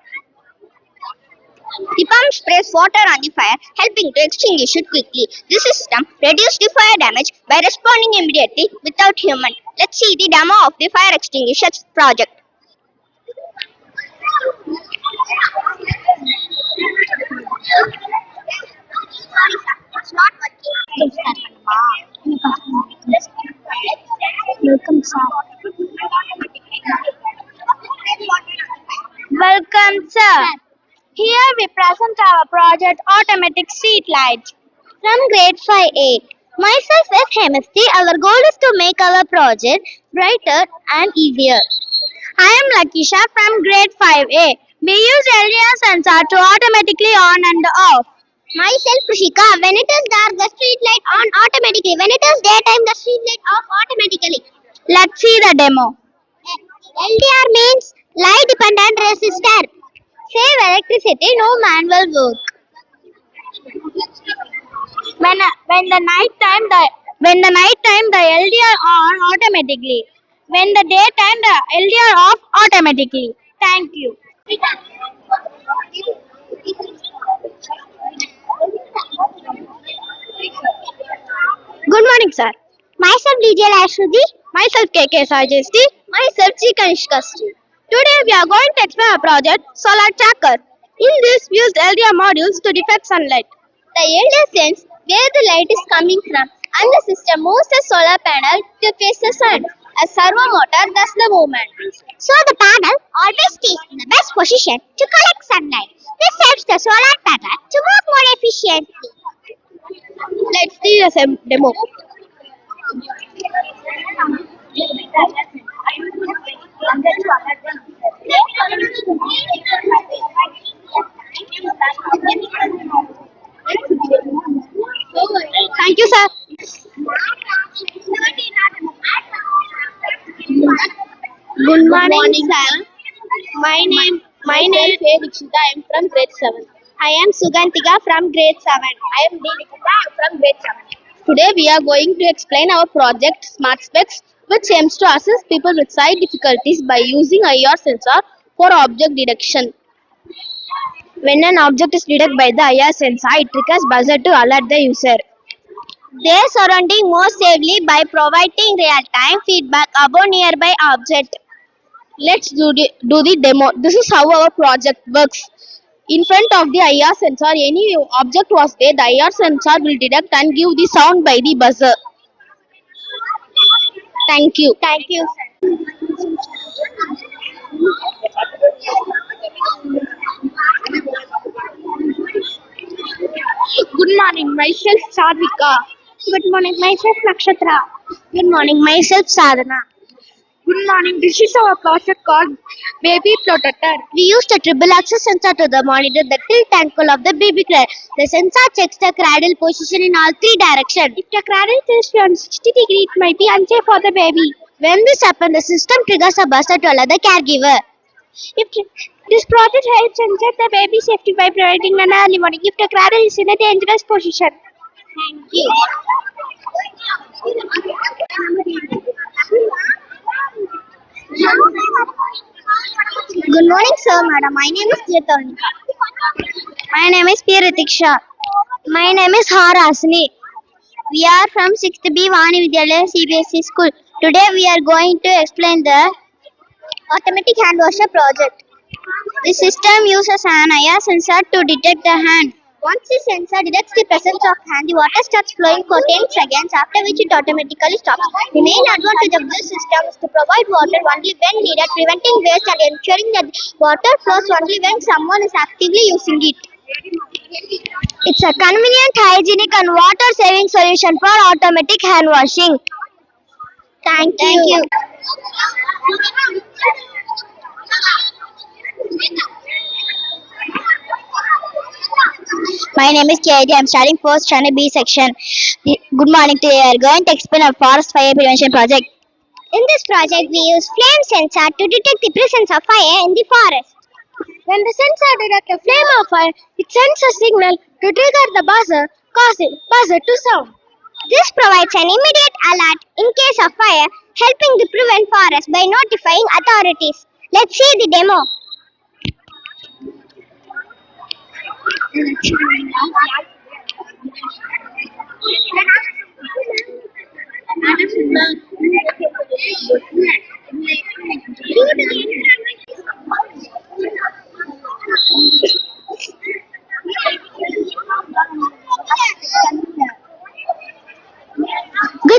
The pump sprays water on the fire, helping to extinguish it quickly. This system reduces the fire damage by responding immediately without human. Let's see the demo of the fire extinguisher project. It's not working. Welcome, sir. Welcome, sir. Here we present our project Automatic Street Lights from grade 5A. Myself is Hemasti. Our goal is to make our project brighter and easier. I am Lakisha from grade 5A. We use LDR sensor to automatically on and off. Myself Krishika. When it is dark, the street light on automatically. When it is daytime, the street light off automatically. Let's see the demo. LDR means light dependent resistor. Save electricity, no manual work. When the night time the LDR on automatically. When the daytime the LDR off automatically. Thank you. Good morning, sir. Myself DJ Ashruti. Myself KK Sajesti. Myself G Kanishkasti. Today we are going to explain our project Solar Tracker. In this, we used LDR modules to detect sunlight. The LDR sends where the light is coming from, and the system moves the solar panel to face the sun. A servo motor does the movement. So the panel always stays in the best position to collect sunlight. This helps the solar panel to work more efficiently. Let's see the demo. Thank you, sir. Good morning, sir. My name is Dikshita. I am from grade 7. I am Sugantika from grade 7. I am Devikita from grade 7. Today we are going to explain our project Smart Specs, which aims to assist people with sight difficulties by using IR sensor for object detection. When an object is detected by the IR sensor, it triggers buzzer to alert the user. Their surrounding more safely by providing real-time feedback about nearby object. Let's do the demo. This is how our project works. In front of the IR sensor, any object was there, the IR sensor will detect and give the sound by the buzzer. Thank you. Thank you, sir. Good morning, myself Sadvika. Good morning, myself Nakshatra. Good morning, myself Sadhana. Good morning, this is our project called Baby Protector. We used a triple axis sensor to monitor the tilt angle of the baby cradle. The sensor checks the cradle position in all three directions. If the cradle tilts beyond 60 degrees, it might be unsafe for the baby. When this happens, the system triggers a buzzer to alert the caregiver. This project helps ensure the baby safety by providing an early warning if the cradle is in a dangerous position. Thank you. Good morning, sir, madam. My name is Jetanika. My name is P. Ritiksha. My name is Harasini. We are from 6th B Vani Vidyalaya CBSE school. Today we are going to explain the automatic hand washer project. The system uses an IR sensor to detect the hand. Once the sensor detects the presence of hand, the water starts flowing for 10 seconds, after which it automatically stops. The main advantage of this system is to provide water only when needed, preventing waste and ensuring that water flows only when someone is actively using it. It's a convenient, hygienic and water-saving solution for automatic hand washing. Thank you. My name is KJ. I'm studying first standard B section. Good morning to you. We are going to explain our forest fire prevention project. In this project, we use flame sensor to detect the presence of fire in the forest. When the sensor detects a flame of fire, it sends a signal to trigger the buzzer, causing buzzer to sound. This provides an immediate alert in case of fire, helping to prevent forest by notifying authorities. Let's see the demo. Good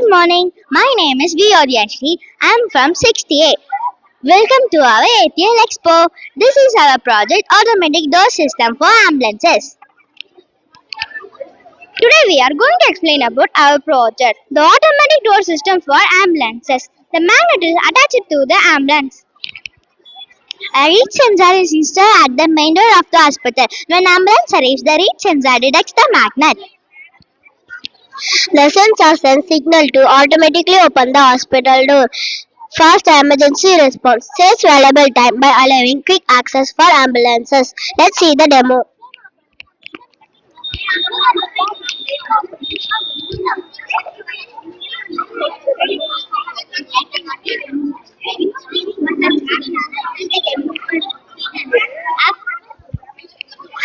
morning. My name is V. Odyashri. I am from 6th A. Welcome to our ATL Expo. This is our project Automatic Door System for Ambulances. Today we are going to explain about our project, the Automatic Door System for Ambulances. The magnet is attached to the ambulance. A reach sensor is installed at the main door of the hospital. When ambulance arrives, the reach sensor detects the magnet. The sensor sends signal to automatically open the hospital door. Fast emergency response saves valuable time by allowing quick access for ambulances. Let's see the demo.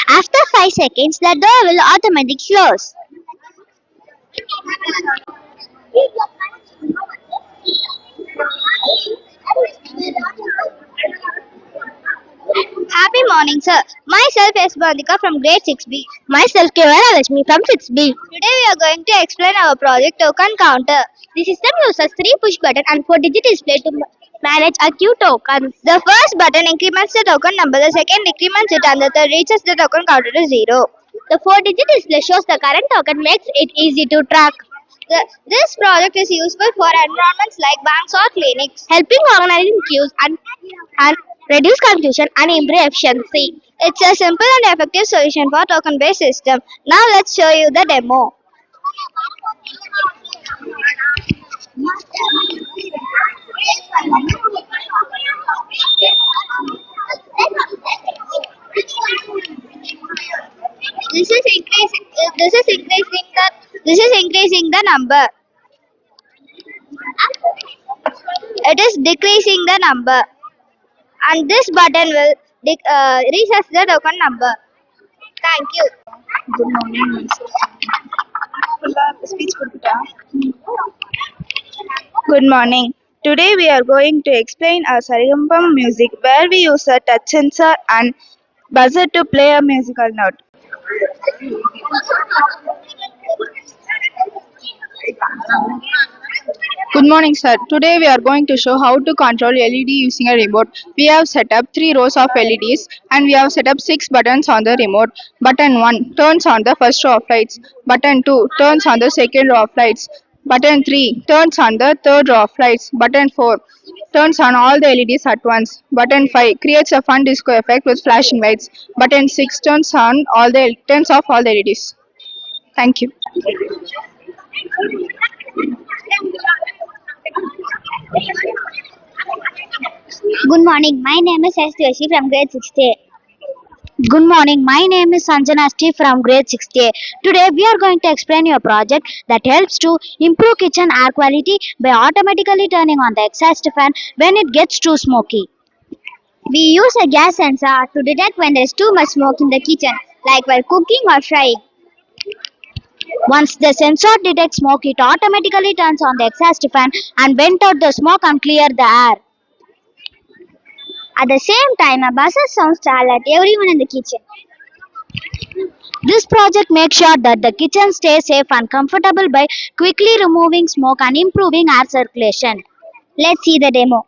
After 5 seconds, the door will automatically close. Happy morning, sir. Myself is Bandika from grade 6B. Myself Kevara Lakshmi from 6B. Today we are going to explain our project token counter. The system uses 3 push button and 4-digit display to manage a queue token. The first button increments the token number, the second decrements it, and the third reaches the token counter to 0. The 4-digit display shows the current token, makes it easy to track. This project is useful for environments like banks or clinics, helping organizing queues and reduce confusion and improve efficiency. It's a simple and effective solution for token-based system. Now let's show you the demo. This is increasing. This is increasing the number. It is decreasing the number, and this button will reset the token number. Thank you. Good morning. Speech Good morning. Today we are going to explain our Sarigam music where we use a touch sensor and buzzer to play a musical note. Good morning, sir. Today we are going to show how to control LED using a remote. We have set up 3 rows of LEDs and we have set up 6 buttons on the remote. Button 1 turns on the first row of lights. Button 2 turns on the second row of lights. Button 3 turns on the third row of lights. Button 4 turns on all the LEDs at once. Button 5 creates a fun disco effect with flashing lights. Button 6 turns off all the LEDs. Thank you. Good morning. My name is S. Joshi from grade 6A. Good morning. My name is Sanjana Steve from grade 6A. Today we are going to explain your project that helps to improve kitchen air quality by automatically turning on the exhaust fan when it gets too smoky. We use a gas sensor to detect when there is too much smoke in the kitchen, like while cooking or frying. Once the sensor detects smoke, it automatically turns on the exhaust fan and vent out the smoke and clear the air. At the same time, a buzzer sounds to alert everyone in the kitchen. This project makes sure that the kitchen stays safe and comfortable by quickly removing smoke and improving air circulation. Let's see the demo.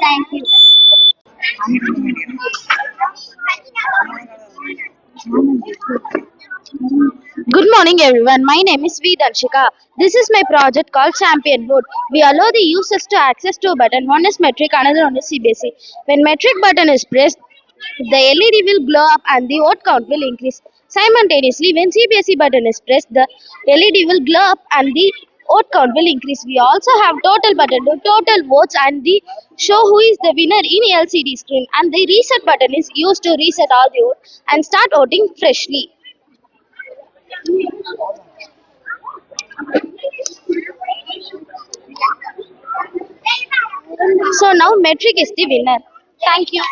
Thank you. Good morning everyone, my name is V. Darshika. This is my project called Champion Board. We allow the users to access two buttons, one is metric, another one is CBSE. When metric button is pressed, the LED will glow up and the vote count will increase. Simultaneously, when CBSE button is pressed, the LED will glow up and the vote count will increase. We also have total button to total votes and the show who is the winner in LCD screen. And the reset button is used to reset all the vote and start voting freshly. So now metric is the winner. Thank you.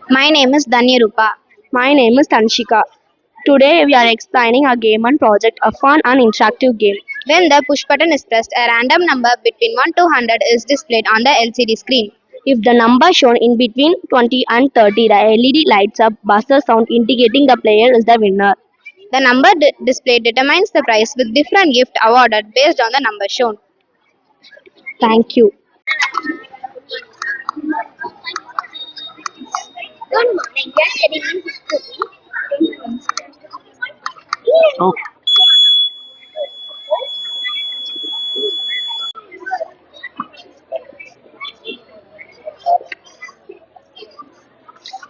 My name is Danyarupa. My name is Tanshika. Today we are explaining a game and project, a fun and interactive game. When the push button is pressed, a random number between 1 to 100 is displayed on the LCD screen. If the number shown in between 20 and 30, the LED lights up, buzzer sound indicating the player is the winner. The number displayed determines the prize with different gift awarded based on the number shown. Thank you. Good morning. We are studying in history. Okay.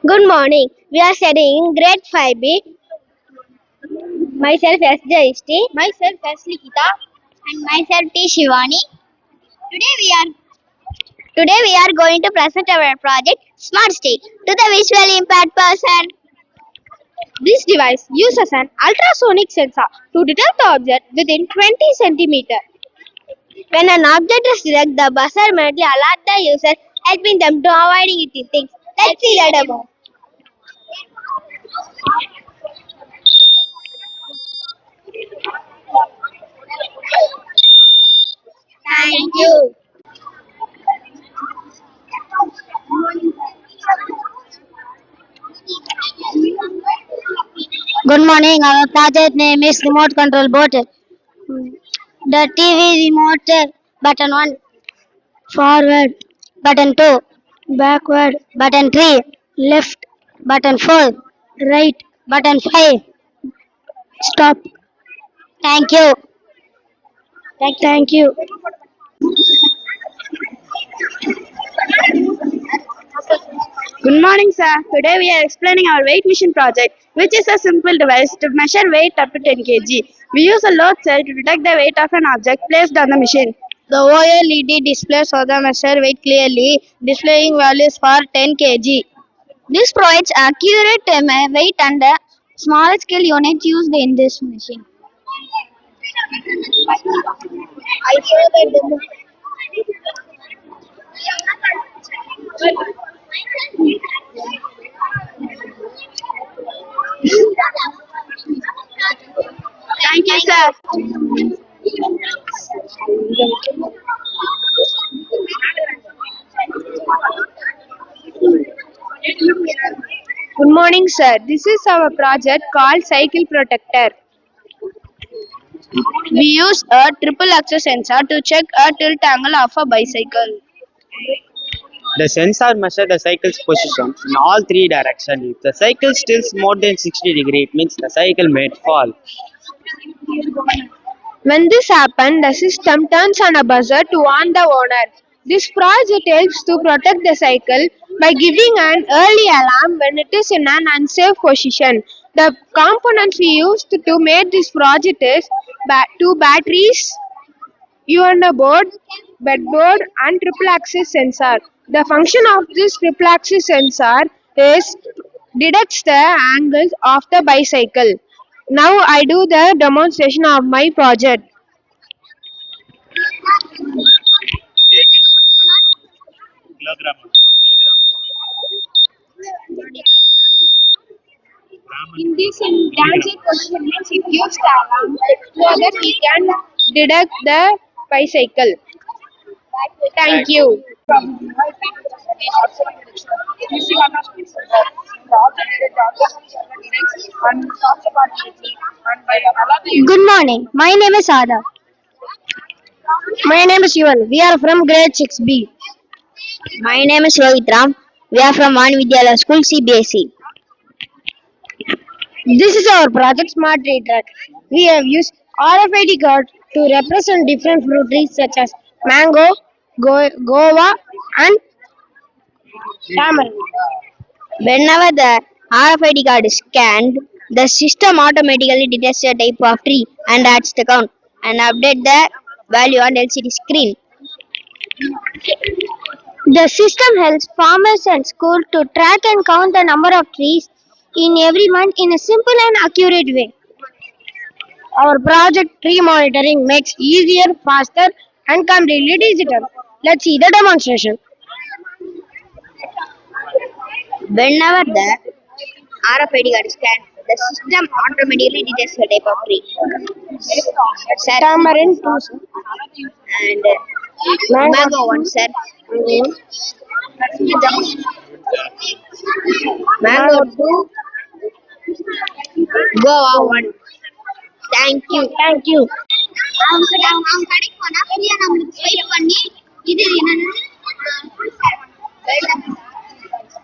Good morning. We are studying grade 5B. Myself S. Jayashti. Myself S. Likita. And myself T. Shivani. Today we are going to present our project Smart Stick to the visually impaired person. This device uses an ultrasonic sensor to detect the object within 20 centimeters. When an object is detected, the buzzer immediately alerts the user, helping them to avoiding hitting things. Let's see the demo. Thank you. Good morning. Our project name is Remote Control Board. The TV remote button 1, forward button 2, backward button 3, left button 4, right button 5. Stop. Thank you. Thank you. Good morning, sir. Today we are explaining our weight machine project, which is a simple device to measure weight up to 10 kg. We use a load cell to detect the weight of an object placed on the machine. The OLED displays for the measure weight clearly, displaying values for 10 kg. This provides accurate weight and the small scale unit used in this machine. I saw the demo. Thank you, sir. Good morning, sir. This is our project called Cycle Protector. We use a triple axis sensor to check a tilt angle of a bicycle. The sensor measures the cycle's position in all three directions. If the cycle tilts more than 60 degrees, it means the cycle may fall. When this happens, the system turns on a buzzer to warn the owner. This project helps to protect the cycle by giving an early alarm when it is in an unsafe position. The components we used to make this project is two batteries, UNO board, bedboard, and triple axis sensor. The function of this triple axis sensor is detects the angles of the bicycle. Now I do the demonstration of my project. In this transit position means it gives the alarm so that we can detect the bicycle. Thank you. Good morning. My name is Ada. My name is Yuval. We are from grade 6B. My name is Rohitram. We are from Van Vidyalaya School CBSE. This is our project Smart Tree Track. We have used RFID card to represent different fruit trees such as mango, guava, and Whenever the RFID card is scanned, the system automatically detects the type of tree and adds the count and update the value on LCD screen. The system helps farmers and schools to track and count the number of trees in every month in a simple and accurate way. Our project tree monitoring makes easier, faster, and completely digital. Let's see the demonstration. Whenever the RFID card is scanned, the system automatically detects the type of tree. Tamarind 2 sir. And mango 1 sir. Mango 2. Guava 1. Thank you. Thank you.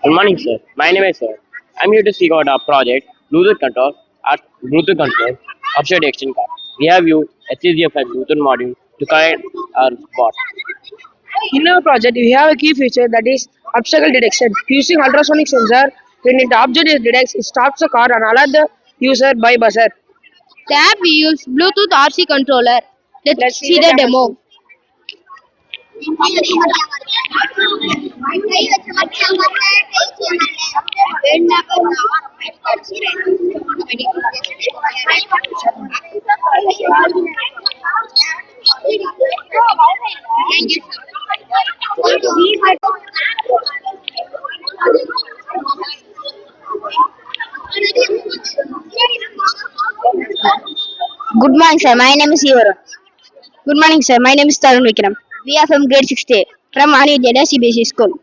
Good morning, sir. My name is sir. I'm here to speak about our project, Bluetooth control offshore detection card. We have used HCGFI Bluetooth module to connect our bot. In our project, we have a key feature that is obstacle detection. Using ultrasonic sensor, when an object is detected, it stops the car and alerts the user by buzzer. The app we use Bluetooth RC controller. Let's see the demo. Good morning, sir. My name is Ivara. Good morning, sir. My name is Tarun Vikram. We are from grade 6A from Anidya CBSE school.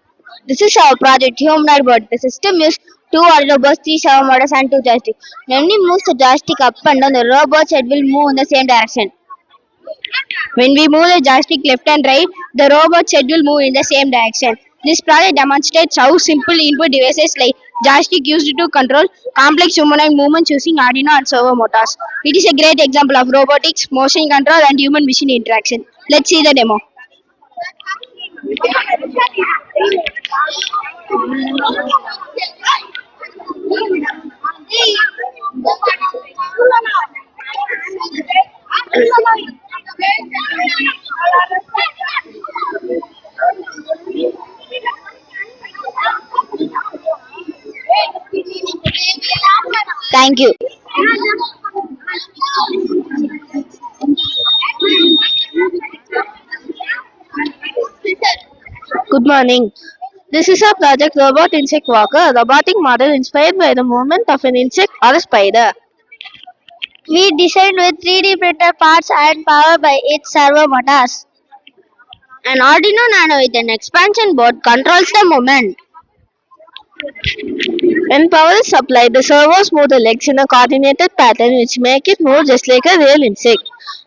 This is our project Humanoid Bot. The system uses two audio robots, three servo motors, and two joysticks. When we move the joystick up and down, the robot's head will move in the same direction. When we move the joystick left and right, the robot's head will move in the same direction. This project demonstrates how simple input devices like joystick used to control complex humanoid movements using Arduino and servo motors. It is a great example of robotics, motion control, and human-machine interaction. Let's see the demo. Thank you. Good morning. This is a project Robot Insect Walker, a robotic model inspired by the movement of an insect or a spider. We designed with 3D printer parts and powered by its servo motors. An Arduino Nano with an expansion board controls the movement. When power is supplied, the servos move the legs in a coordinated pattern which make it move just like a real insect.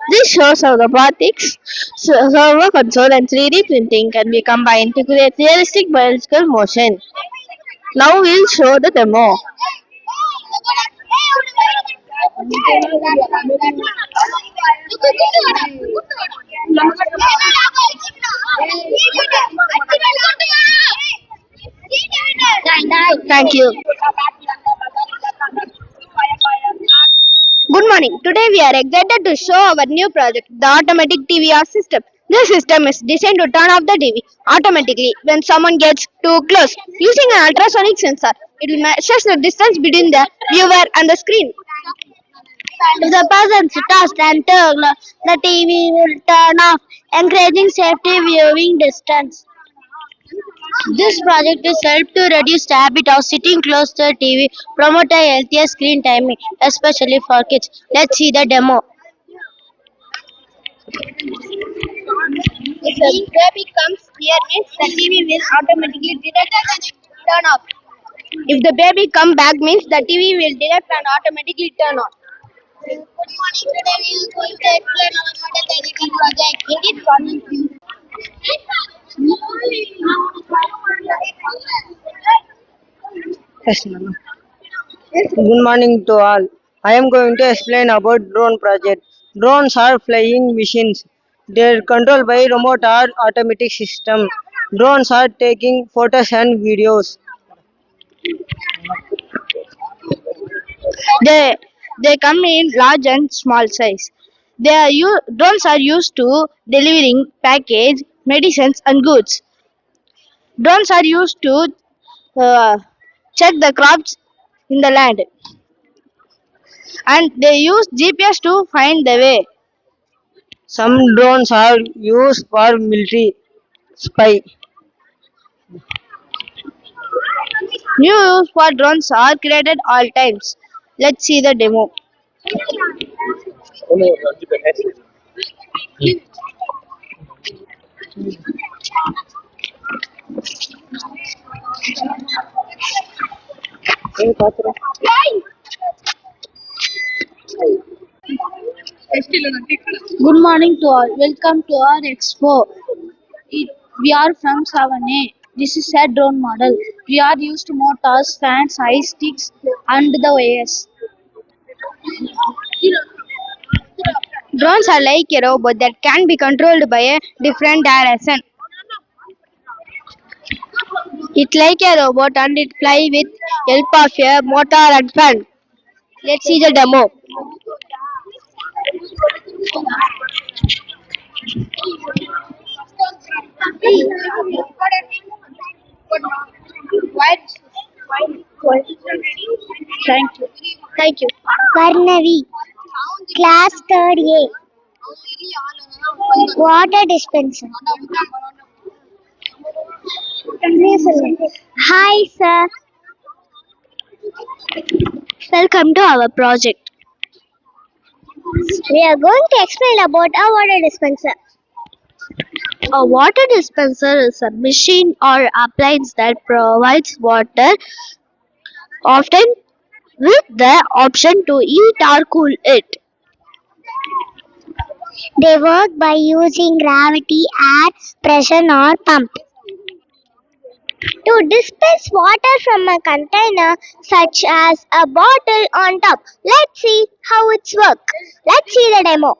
This shows how robotics, servo control and 3D printing can be combined to create realistic biological motion. Now we'll show the demo. Thank you. Good morning. Today we are excited to show our new project, the automatic TVR system. This system is designed to turn off the TV automatically when someone gets too close. Using an ultrasonic sensor, it will measure the distance between the viewer and the screen. If the person touched and turned, the TV will turn off, encouraging safety viewing distance. This project is helped to reduce the habit of sitting close to the TV, promote a healthier screen timing, especially for kids. Let's see the demo. If the baby comes near means the TV will automatically detect and turn off. If the baby come back means the TV will detect and automatically turn on. Good morning. Today we are going to explain our model editing project. In this project, Yes, ma'am. Good morning to all. I am going to explain about drone project. Drones are flying machines. They are controlled by remote or automatic system. Drones are taking photos and videos. They come in large and small size. Drones are used to delivering package, medicines and goods. Drones are used to uh, check the crops in the land, and they use GPS to find the way. Some drones are used for military spy. New use for drones are created all times. Let's see the demo. Good morning to all. Welcome to our expo. We are from 7A. This is a drone model. We are used motors, fans, eye sticks, and the wires. Drones are like a robot that can be controlled by a different direction. It's like a robot and it fly with help of a motor and fan. Let's see the demo. Thank you. Thank you. Varnavi, class 3rd A. Water dispenser. Hi, sir. Welcome to our project. We are going to explain about a water dispenser. A water dispenser is a machine or appliance that provides water, often with the option to heat or cool it. They work by using gravity, air, pressure, or pump. To dispense water from a container such as a bottle on top. Let's see how it's work. Let's see the demo.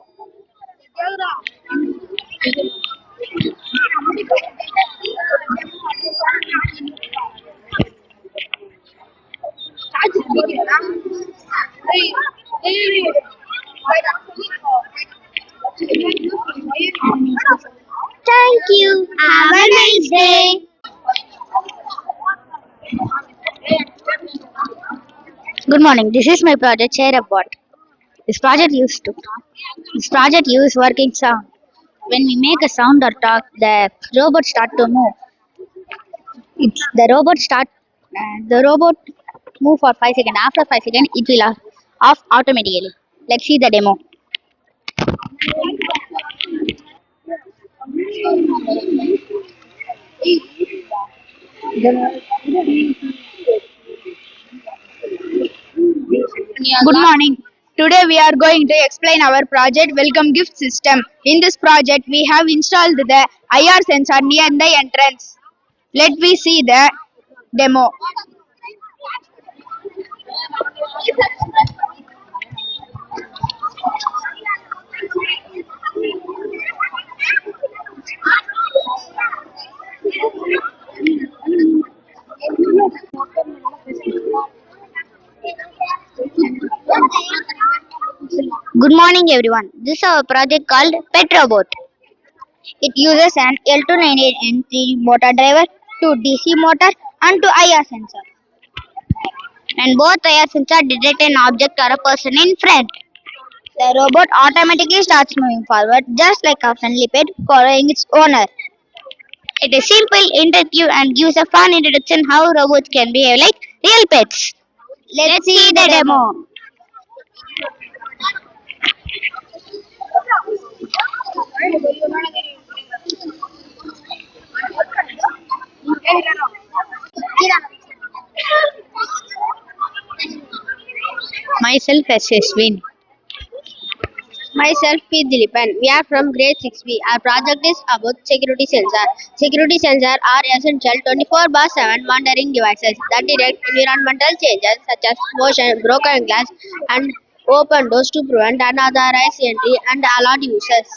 Thank you. Have a nice day. Good morning. This is my project ShareAbot. This project use working sound. When we make a sound or talk, the robot start to move. It's the robot move for 5 seconds. After 5 seconds, it will off automatically. Let's see the demo. Good morning. Today we are going to explain our project Welcome Gift System. In this project, we have installed the IR sensor near the entrance. Let me see the demo. Good morning, everyone. This is our project called PetRobot. It uses an L298N3 motor driver, to DC motor, and to IR sensor. And both IR sensor detect an object or a person in front. The robot automatically starts moving forward, just like a friendly pet following its owner. It is simple, intuitive, and gives a fun introduction how robots can behave like real pets. Let's see the demo. Myself, Yashaswin. Myself, P. Dilipan. We are from grade 6B. Our project is about security sensor. Security sensors are essential 24/7 monitoring devices that detect environmental changes such as motion, broken glass, and open doors to prevent unauthorized entry and alert users.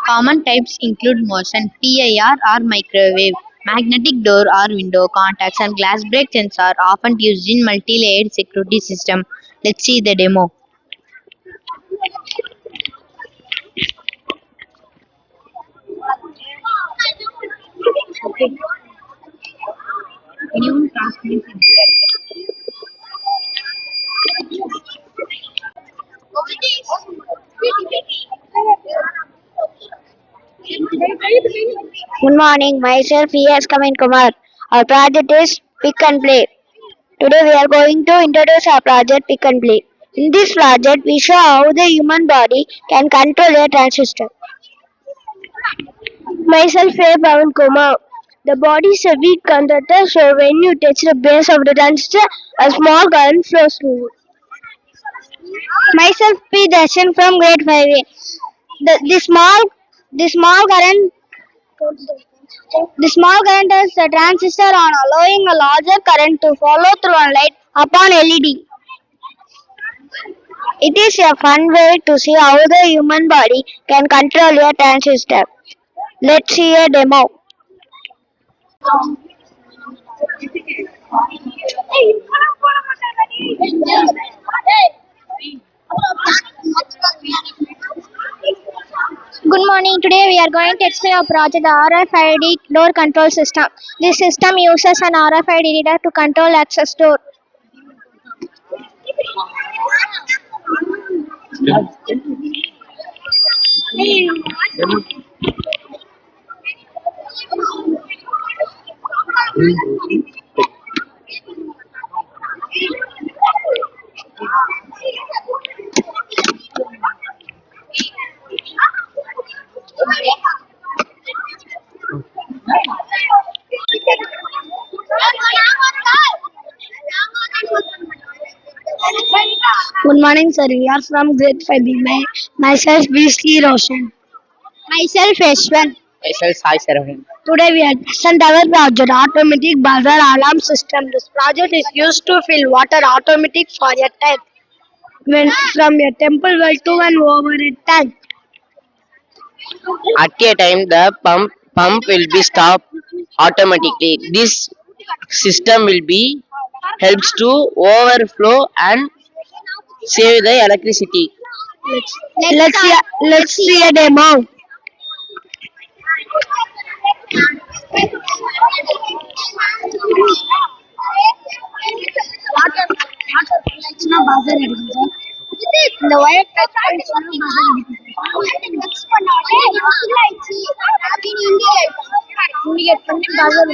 Common types include motion, PIR or microwave, magnetic door or window, contacts and glass break sensors are often used in multi-layered security system. Let's see the demo. Good morning, myself E.S. Kamin Kumar. Our project is Pick and Play. Today we are going to introduce our project Pick and Play. In this project, we show how the human body can control a transistor. Myself A. Pavan Kumar. The body is a weak conductor, so when you touch the base of the transistor, a small current flows through it. Myself P. Darshan from grade 5A. The small current The small current is the transistor on allowing a larger current to follow through a light upon LED. It is a fun way to see how the human body can control a transistor. Let's see a demo. Good morning. Today we are going to explain our project, the RFID door control system. This system uses an RFID reader to control access door. Good morning, sir. We are from grade 5B. Myself, Beasley Roshan. Myself, Ashwan. Myself, Sai Saravanan. Today we have sent our project, automatic buzzer alarm system. This project is used to fill water automatic for a tank. When from a temple well to and over a tank. At a time, the pump will be stopped automatically. This system will be helps to overflow and save the electricity. Let's see a demo. இந்த wire touch பண்ணிச்சுன்னா indicate பண்ணி power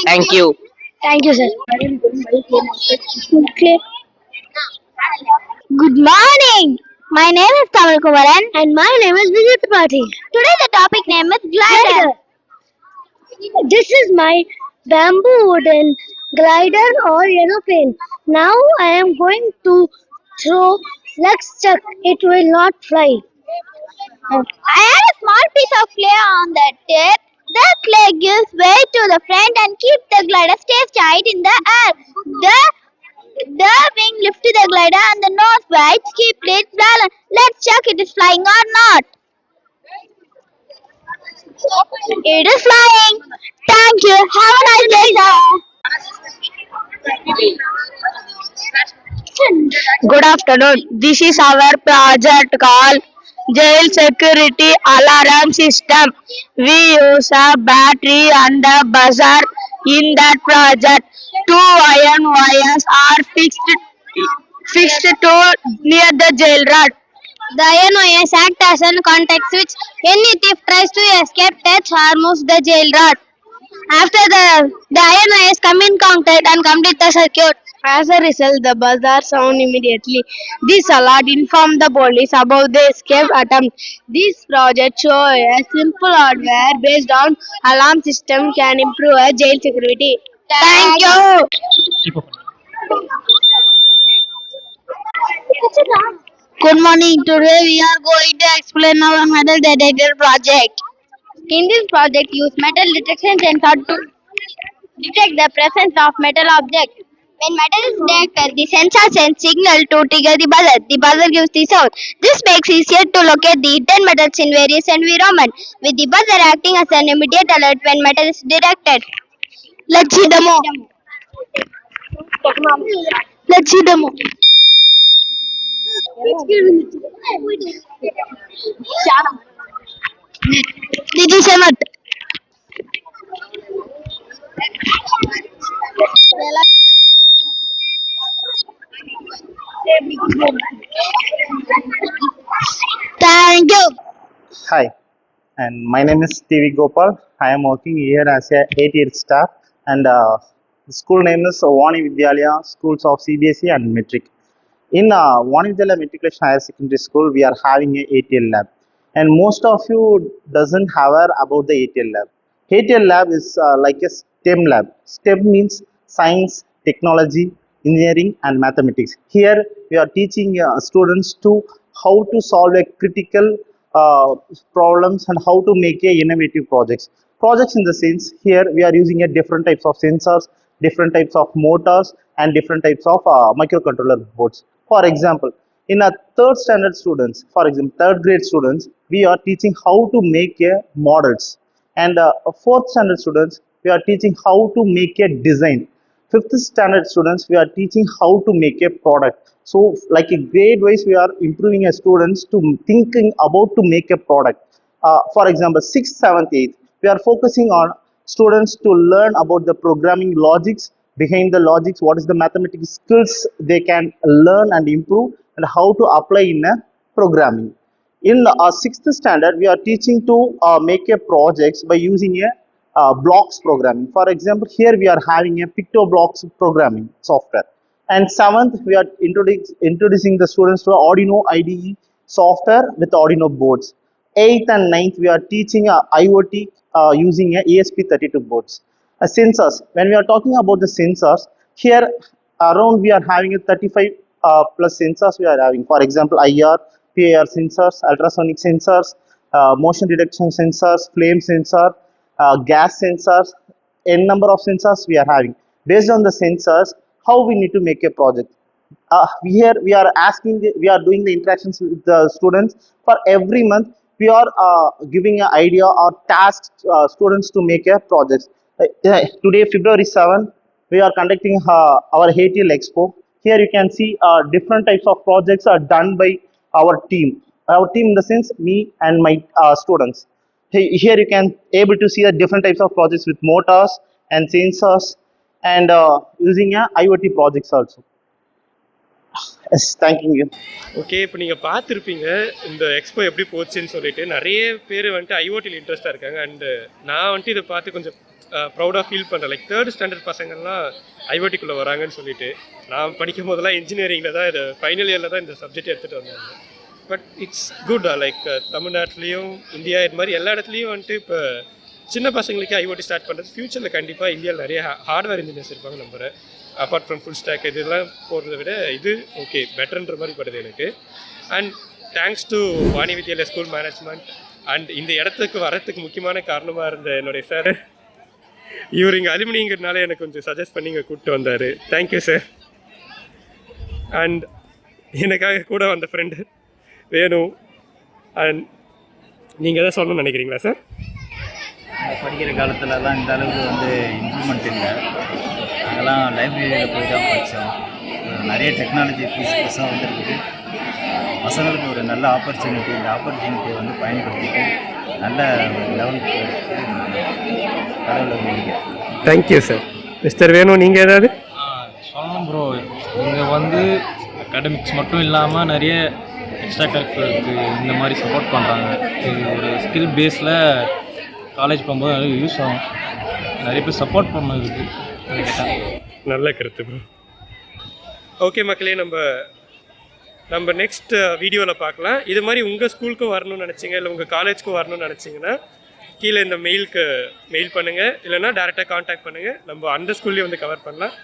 Thank you. Thank you, sir. Good morning. My name is Tamal Kumaran and my name is Vijay Tripathi. Today the topic name is glider. This is my bamboo wooden glider or aeroplane. Now I am going to throw. Let's check. It will not fly. I had a small piece of clay on the tip. The clay gives weight to the front and keeps the glider stay tight in the air. The wing lifts the glider and the nose bites keep it balanced. Let's check it is flying or not. It is flying. Thank you. Have a nice day, sir. Good afternoon. This is our project called Jail Security Alarm System. We use a battery and a buzzer in that project. Two iron wires are fixed to near the jail rod. The iron wires act as a contact switch. Any thief tries to escape, touch or moves the jail rod. After the iron wires come in contact and complete the circuit. As a result, the buzzer sound immediately. This alert informs the police about the escape attempt. This project shows a simple hardware based on alarm system can improve a jail security. Thank you. Good morning. Today we are going to explain our metal detector project. In this project, use metal detection sensor to detect the presence of metal objects. When metal is detected, the sensor sends signal to trigger the buzzer. The buzzer gives the sound. This makes it easier to locate the hidden metals in various environments, with the buzzer acting as an immediate alert when metal is detected. Let's see demo. Let's see demo. This is Ahmed. Thank you. Hi, and my name is TV Gopal. I am working here as a 8-year staff, and the school name is Vani Vidyalaya Schools of CBSE and Metric. In Vani Vidyalaya Matriculation Higher Secondary School, we are having a ATL lab, and most of you doesn't have about the ATL lab. ATL lab is like a STEM lab. STEM means science, technology, engineering, and mathematics. Here we are teaching students to how to solve a critical problems and how to make a innovative projects. Projects in the sense here we are using a different types of sensors, different types of motors, and different types of microcontroller boards. For example, in a third standard students, for example, third grade students, we are teaching how to make a models, and fourth standard students, we are teaching how to make a design. Fifth standard students, we are teaching how to make a product. So, like a grade wise, we are improving a students to thinking about to make a product. For example, sixth, seventh, eighth, we are focusing on students to learn about the programming logics behind the logics, what is the mathematical skills they can learn and improve, and how to apply in a programming. In sixth standard, we are teaching to make a projects by using a blocks programming. For example, here we are having a PictoBlocks programming software. And seventh, we are introducing the students to Arduino IDE software with Arduino boards. Eighth and ninth, we are teaching IoT using a ESP32 boards. Sensors. When we are talking about the sensors, here around we are having a 35 plus sensors we are having. For example, IR, PIR sensors, ultrasonic sensors, motion detection sensors, flame sensor, gas sensors, n number of sensors we are having. Based on the sensors, how we need to make a project. Here we are we are doing the interactions with the students. For every month, we are giving an idea or tasks students to make a project. Today, February 7, we are conducting our ATL Expo. Here you can see different types of projects are done by our team. Our team in the sense, me and my students. Here you can able to see the different types of projects with motors and sensors, and using a IoT projects also. Yes, thank you. Okay, இப்போ நீங்கள் பார்த்துருப்பீங்க இந்த expo எப்படி போச்சுன்னு சொல்லிட்டு. நிறைய பேர் வந்துட்டு ஐஓடியில் இன்ட்ரெஸ்ட்டாக இருக்காங்க. அண்டு நான் வந்துட்டு இதை பார்த்து கொஞ்சம் ப்ரௌடாக ஃபீல் பண்ணுறேன். லைக் தேர்ட் ஸ்டாண்டர்ட் பசங்கள்லாம் ஐஓடிக்குள்ளே வராங்கன்னு சொல்லிட்டு. நான் படிக்கும் போதெல்லாம் இன்ஜினியரிங்கில் தான் இது ஃபைனல் இயரில் தான் இந்த சப்ஜெக்ட் எடுத்துகிட்டு வந்தாங்க. But it's good. லைக் தமிழ்நாட்டிலையும் இந்தியா இது மாதிரி எல்லா இடத்துலையும் வந்துட்டு இப்போ சின்ன பசங்களுக்கு ஐஓடி ஸ்டார்ட் பண்ணுறது ஃப்யூச்சரில் கண்டிப்பாக இந்தியாவில் நிறைய ஹார்ட்வேர் இன்ஜினியர்ஸ் இருப்பாங்க நம்புகிறேன். அப்பார்ட் ஃப்ரம் ஃபுல் ஸ்டாக் இதெல்லாம் போகிறத விட இது ஓகே பெட்டர்ன்ற மாதிரி படுது எனக்கு. And thanks to Vani Vidyalaya school management and இந்த இடத்துக்கு வரத்துக்கு முக்கியமான காரணமாக இருந்த என்னுடைய சார். இவர் இங்கே அலுமினிங்கிறதுனால எனக்கு கொஞ்சம் சஜஸ்ட் பண்ணி இங்கே கூப்பிட்டு வந்தார். Thank you sir. அண்ட் எனக்காக கூட வந்த ஃப்ரெண்டு வேணும். அண்ட் நீங்கள் எதாவது சொல்லணும்னு நினைக்கிறீங்களா சார்? படிக்கிற காலத்துலலாம் இந்த அளவுக்கு இம்ப்ரூவ்மெண்ட் இல்லை. நாங்கள்லாம் லைப்ரரியில் போய் தான் படித்தோம். நிறைய டெக்னாலஜி புதுசாக வந்துருக்குது. பசங்களுக்கு ஒரு நல்ல ஆப்பர்ச்சுனிட்டி, இந்த ஆப்பர்ச்சுனிட்டியை பயன்படுத்திட்டு நல்ல லெவலுக்கு கடவுளை வேண்டிக்கிறேன். Thank you sir. மிஸ்டர் வேணும், நீங்கள் ஏதாவது சொல்லணும் ப்ரோ? இங்கே அகாடமிக்ஸ் மட்டும் இல்லாமல் நிறைய எக்ஸ்ட்ரா கரிக்குலருக்கு இந்த மாதிரி சப்போர்ட் பண்ணுறாங்க. இது ஒரு ஸ்கில் பேஸில் காலேஜ் போகும்போது நிறைய யூஸ் ஆகும். நிறைய பேர் சப்போர்ட் பண்ணதுக்கு நல்ல கருத்து ப்ரோ. ஓகே மக்களே, நம்ம நெக்ஸ்ட் வீடியோவில் பார்க்கலாம். இது மாதிரி உங்கள் ஸ்கூலுக்கும் வரணும்னு நினச்சிங்க, இல்லை உங்கள் காலேஜ்க்கும் வரணும்னு நினச்சிங்கன்னா கீழே இந்த மெயிலுக்கு மெயில் பண்ணுங்கள், இல்லைனா டேரெக்டாக காண்டாக்ட் பண்ணுங்கள். நம்ம அந்த ஸ்கூல்லேயே கவர் பண்ணலாம்.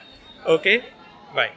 ஓகே, பாய்.